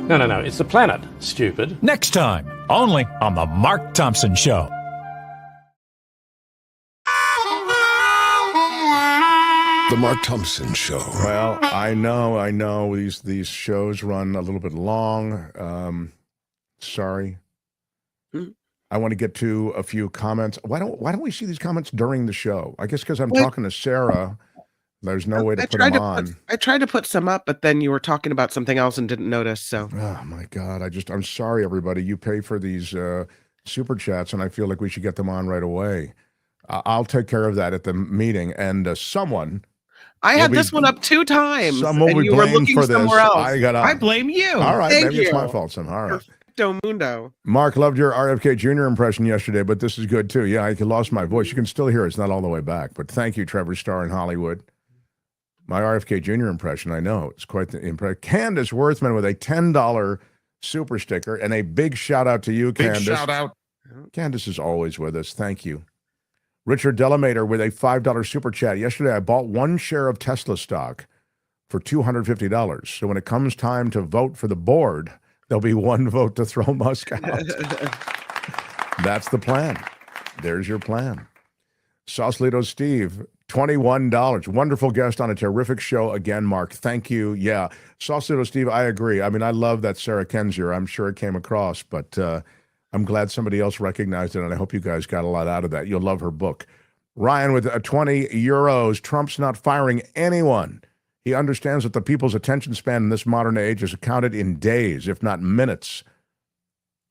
No, it's the Planet Stupid. Next time, only on the Mark Thompson Show. The Mark Thompson Show. Well, I know these shows run a little bit long. Sorry. I want to get to a few comments. Why don't we see these comments during the show? I guess because I'm talking to Sarah. There's no way to put them on. I tried to put some up, but then you were talking about something else and didn't notice. So, oh my God, I'm sorry, everybody. You pay for these super chats, and I feel like we should get them on right away. I'll take care of that at the meeting. And someone, I had this one up 2 times. Someone will be blamed for this. I blame you. All right, maybe it's my fault. All right. Mundo. Mark, loved your RFK Jr. impression yesterday, but this is good too. Yeah, I lost my voice. You can still hear it. It's not all the way back, but thank you, Trevor Starr in Hollywood. My RFK Jr. impression, I know. It's quite the impression. Candace Worthman with a $10 super sticker, and a big shout out to you, Candace. Big shout out. Candace is always with us. Thank you. Richard Delamater with a $5 super chat. Yesterday, I bought 1 share of Tesla stock for $250. So when it comes time to vote for the board, there'll be 1 vote to throw Musk out. That's the plan. There's your plan. Sausalito Steve, $21. Wonderful guest on a terrific show again, Mark. Thank you. Yeah. Sausalito Steve, I agree. I mean, I love that Sarah Kendzior. I'm sure it came across, but I'm glad somebody else recognized it, and I hope you guys got a lot out of that. You'll love her book. Ryan with 20 euros. Trump's not firing anyone. He understands that the people's attention span in this modern age is counted in days, if not minutes.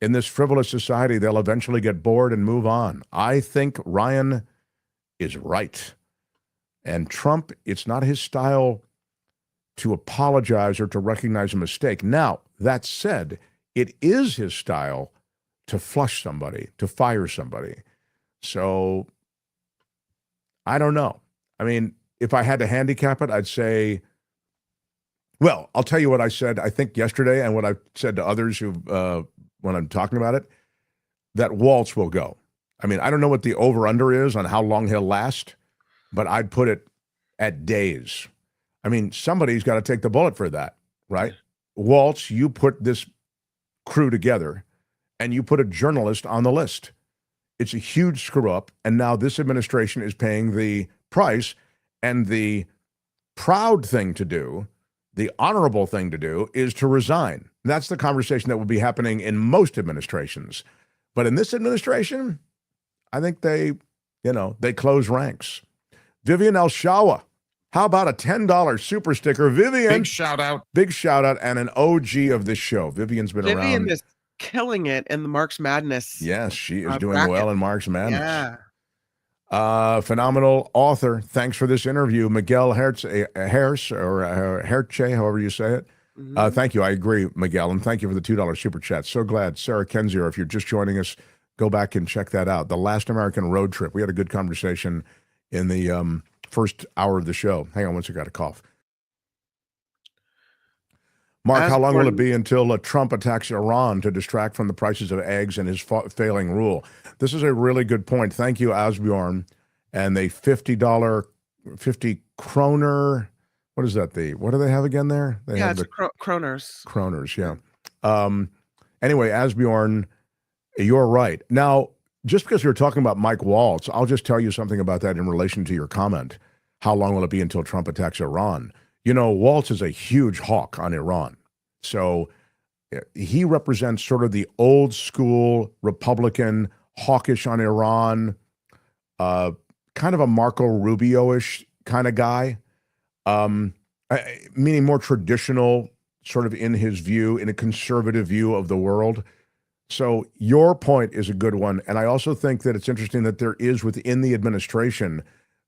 In this frivolous society, they'll eventually get bored and move on. I think Ryan is right. And Trump, it's not his style to apologize or to recognize a mistake. Now, that said, it is his style to flush somebody, to fire somebody. So, I don't know. I mean, if I had to handicap it, I'd say, well, I'll tell you what I said, I think yesterday, and what I've said to others who, when I'm talking about it, that Waltz will go. I mean, I don't know what the over-under is on how long he'll last, but I'd put it at days. I mean, somebody's got to take the bullet for that, right? Waltz, you put this crew together and you put a journalist on the list. It's a huge screw up. And now this administration is paying the price. And the proud thing to do, the honorable thing to do, is to resign. That's the conversation that will be happening in most administrations. But in this administration, I think they close ranks. Vivian El-Shawa, how about a $10 super sticker? Vivian. Big shout out. Big shout out and an OG of this show. Vivian's been around. Vivian is killing it in the Mark's Madness. Yes, she is doing bracket. well in Mark's Madness. Yeah. Phenomenal author. Thanks for this interview. Miguel Hertz, Hertze, however you say it. Thank you. I agree, Miguel. And thank you for the $2 super chat. So glad. Sarah Kendzior, if you're just joining us, go back and check that out. The Last American Roadtrip. We had a good conversation in the first hour of the show. Hang on one second, I got a cough. Mark, how long will it be until Trump attacks Iran to distract from the prices of eggs and his failing rule? This is a really good point. Thank you, Asbjorn. And the $50, 50 kroner, what is that? What do they have again there? They have it's kroners. Kroners, yeah. Anyway, Asbjorn, you're right. Now, just because you're talking about Mike Waltz, I'll just tell you something about that in relation to your comment. How long will it be until Trump attacks Iran? You know, Waltz is a huge hawk on Iran. So he represents sort of the old school Republican, hawkish on Iran, kind of a Marco Rubio-ish kind of guy, meaning more traditional, sort of in his view, in a conservative view of the world. So your point is a good one. And I also think that it's interesting that there is within the administration,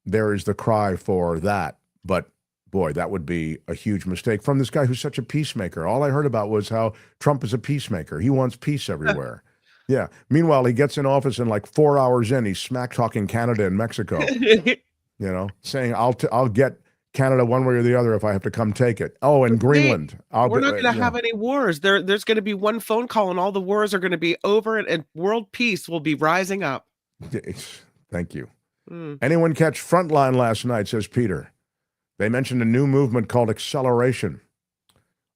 there is the cry for that. But boy, that would be a huge mistake from this guy who's such a peacemaker. All I heard about was how Trump is a peacemaker. He wants peace everywhere. Yeah. Meanwhile, he gets in office and like 4 hours in, he's smack talking Canada and Mexico, saying I'll get Canada one way or the other if I have to come take it. Oh, and Greenland. We're not going to have any wars. There's going to be one phone call and all the wars are going to be over and world peace will be rising up. Thank you. Anyone catch Frontline last night, says Peter. They mentioned a new movement called acceleration.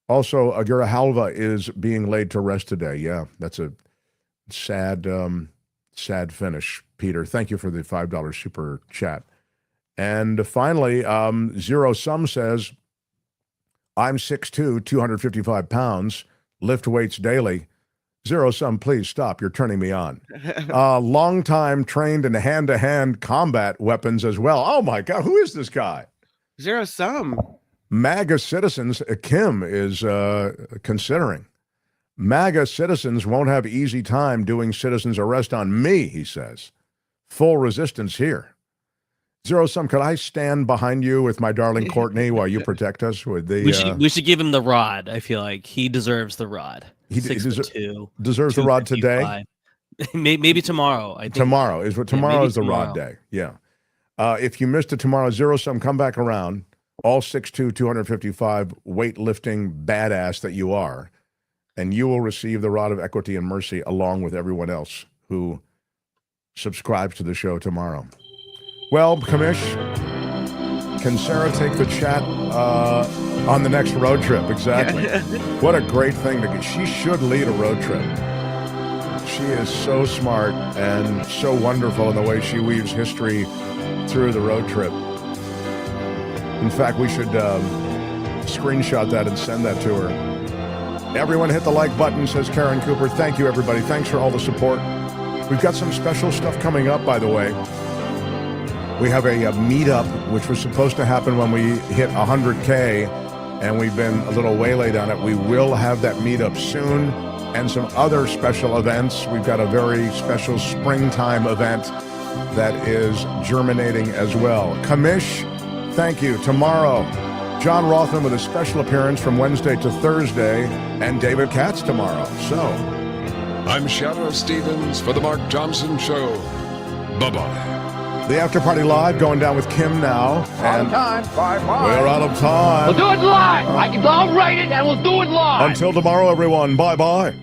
Also, Agira Halva is being laid to rest today. Yeah, that's a sad finish, Peter. Thank you for the $5 super chat. And finally, Zero Sum says, I'm 6'2", 255 pounds, lift weights daily. Zero Sum, please stop. You're turning me on. Long time trained in hand-to-hand combat weapons as well. Oh, my God. Who is this guy? Zero Sum. MAGA citizens, Kim is considering. MAGA citizens won't have easy time doing citizens arrest on me, he says. Full resistance here. Zero Sum, could I stand behind you with my darling Courtney while you protect us with the? We should give him the rod. I feel like he deserves the rod. He deserves the rod today. Maybe tomorrow. I think. Tomorrow is the rod day. Yeah. If you missed it tomorrow, Zero Sum, come back around. All 6'2", 255 weightlifting badass that you are, and you will receive the rod of equity and mercy along with everyone else who subscribes to the show tomorrow. Well, Kamish, can Sarah take the chat on the next road trip? Exactly. What a great thing to get. She should lead a road trip. She is so smart and so wonderful in the way she weaves history through the road trip. In fact, we should screenshot that and send that to her. Everyone hit the like button, says Karen Cooper. Thank you, everybody. Thanks for all the support. We've got some special stuff coming up, by the way. We have a meetup, which was supposed to happen when we hit 100K, and we've been a little waylaid on it. We will have that meetup soon, and some other special events. We've got a very special springtime event that is germinating as well. Kamish, thank you. Tomorrow, John Rothman with a special appearance from Wednesday to Thursday, and David Katz tomorrow. So, I'm Shadow Stevens for the Mark Thompson Show. Bye-bye. The After Party Live going down with Kim now. Out of time. Bye-bye. We're out of time. We'll do it live. I'll write it and we'll do it live. Until tomorrow, everyone. Bye-bye.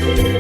Bye.